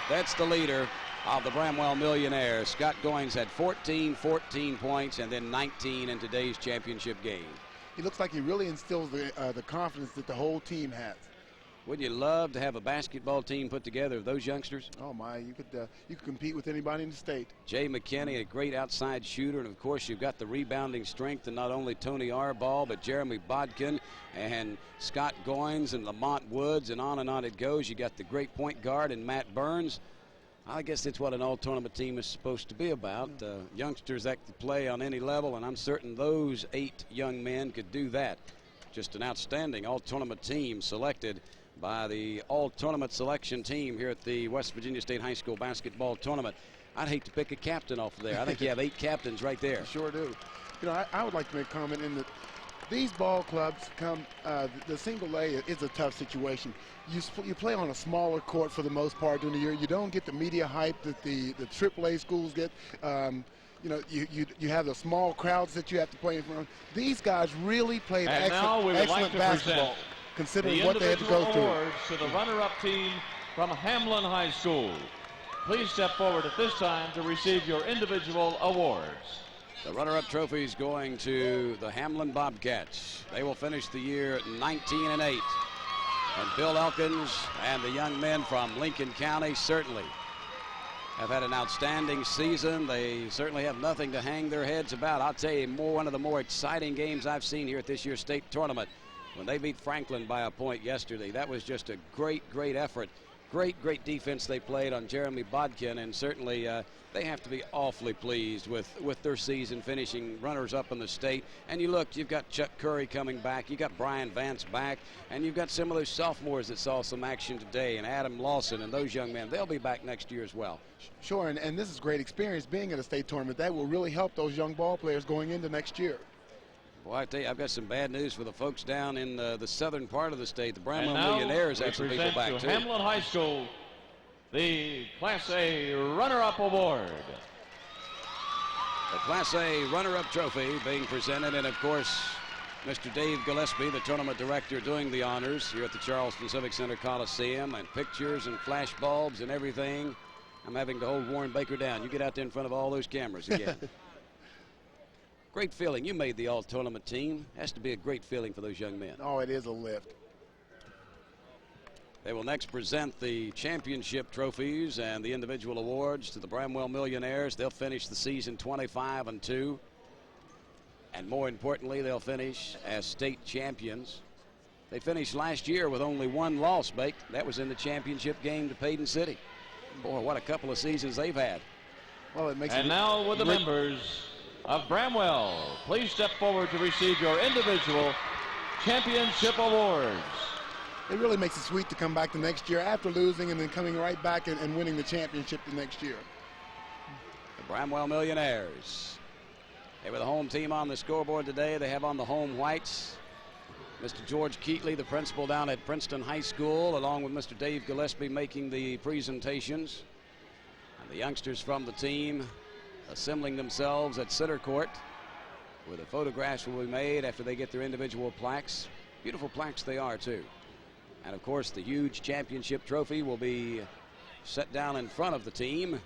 That's the leader of the Bremwell Millionaires. Scott Goings had 14 points, and then 19 in today's championship game. He looks like he really instills the confidence that the whole team has. Wouldn't you love to have a basketball team put together of those youngsters? Oh my, you could compete with anybody in the state. Jay McKinney, a great outside shooter, and of course you've got the rebounding strength, and not only Tony Arball, but Jeremy Bodkin and Scott Goins and Lamont Woods, and on it goes. You got the great point guard and Matt Burns. I guess that's what an all-tournament team is supposed to be about. Youngsters that can play on any level, and I'm certain those 8 young men could do that. Just an outstanding all-tournament team selected by the all-tournament selection team here at the West Virginia State High School basketball tournament. I'd hate to pick a captain off of there. I think you have 8 captains right there. You sure do. You know, I would like to make a comment in that these ball clubs come, the single A is a tough situation. You play on a smaller court for the most part during the year. You don't get the media hype that the AAA schools get. You know, you have the small crowds that you have to play in front of. These guys really played excellent basketball, considering what they had to go through. Awards to the runner-up team from Hamlin High School. Please step forward at this time to receive your individual awards. The runner-up trophy is going to the Hamlin Bobcats. They will finish the year 19-8. And Bill Elkins and the young men from Lincoln County certainly have had an outstanding season. They certainly have nothing to hang their heads about. I'll tell you, one of the more exciting games I've seen here at this year's state tournament, when they beat Franklin by a point yesterday. That was just a great effort. Great defense they played on Jeremy Bodkin, and certainly they have to be awfully pleased with their season, finishing runners-up in the state. And you look, you've got Chuck Curry coming back, you got Brian Vance back, and you've got some of those sophomores that saw some action today, and Adam Lawson and those young men. They'll be back next year as well. Sure, and this is great experience being at a state tournament. That will really help those young ball players going into next year. Well, I tell you, I've got some bad news for the folks down in the southern part of the state. The Bremwell And now Millionaires we have some people present back, to too. Hamlin High School, the Class A runner-up award. The Class A runner-up trophy being presented, and of course, Mr. Dave Gillespie, the tournament director, doing the honors here at the Charleston Civic Center Coliseum, and pictures and flash bulbs and everything. I'm having to hold Warren Baker down. You get out there in front of all those cameras again. Great feeling. You made the all-tournament team. Has to be a great feeling for those young men. Oh, it is a lift. They will next present the championship trophies and the individual awards to the Bremwell Millionaires. They'll finish the season 25-2. And more importantly, they'll finish as state champions. They finished last year with only 1 loss, Bake. That was in the championship game to Payton City. Boy, what a couple of seasons they've had. Well, it makes And now with the members of Bremwell, please step forward to receive your individual championship awards. It really makes it sweet to come back the next year after losing and then coming right back and winning the championship the next year. The Bremwell Millionaires. They were the home team on the scoreboard today. They have on the home whites Mr. George Keatley, the principal down at Princeton High School, along with Mr. Dave Gillespie making the presentations. And the youngsters from the team assembling themselves at center court, where the photographs will be made after they get their individual plaques. Beautiful plaques they are, too. And of course, the huge championship trophy will be set down in front of the team,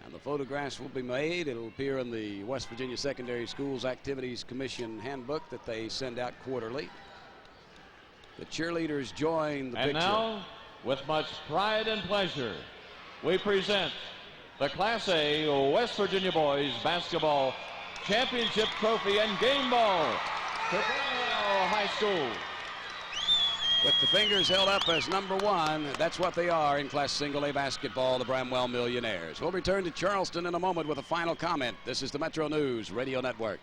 and the photographs will be made. It'll appear in the West Virginia Secondary Schools Activities Commission handbook that they send out quarterly. The cheerleaders join the And picture. now, with much pride and pleasure, we present the Class A West Virginia Boys Basketball Championship Trophy and Game Ball to Bremwell High School. With the fingers held up as number one, that's what they are in Class Single A basketball, the Bremwell Millionaires. We'll return to Charleston in a moment with a final comment. This is the Metro News Radio Network.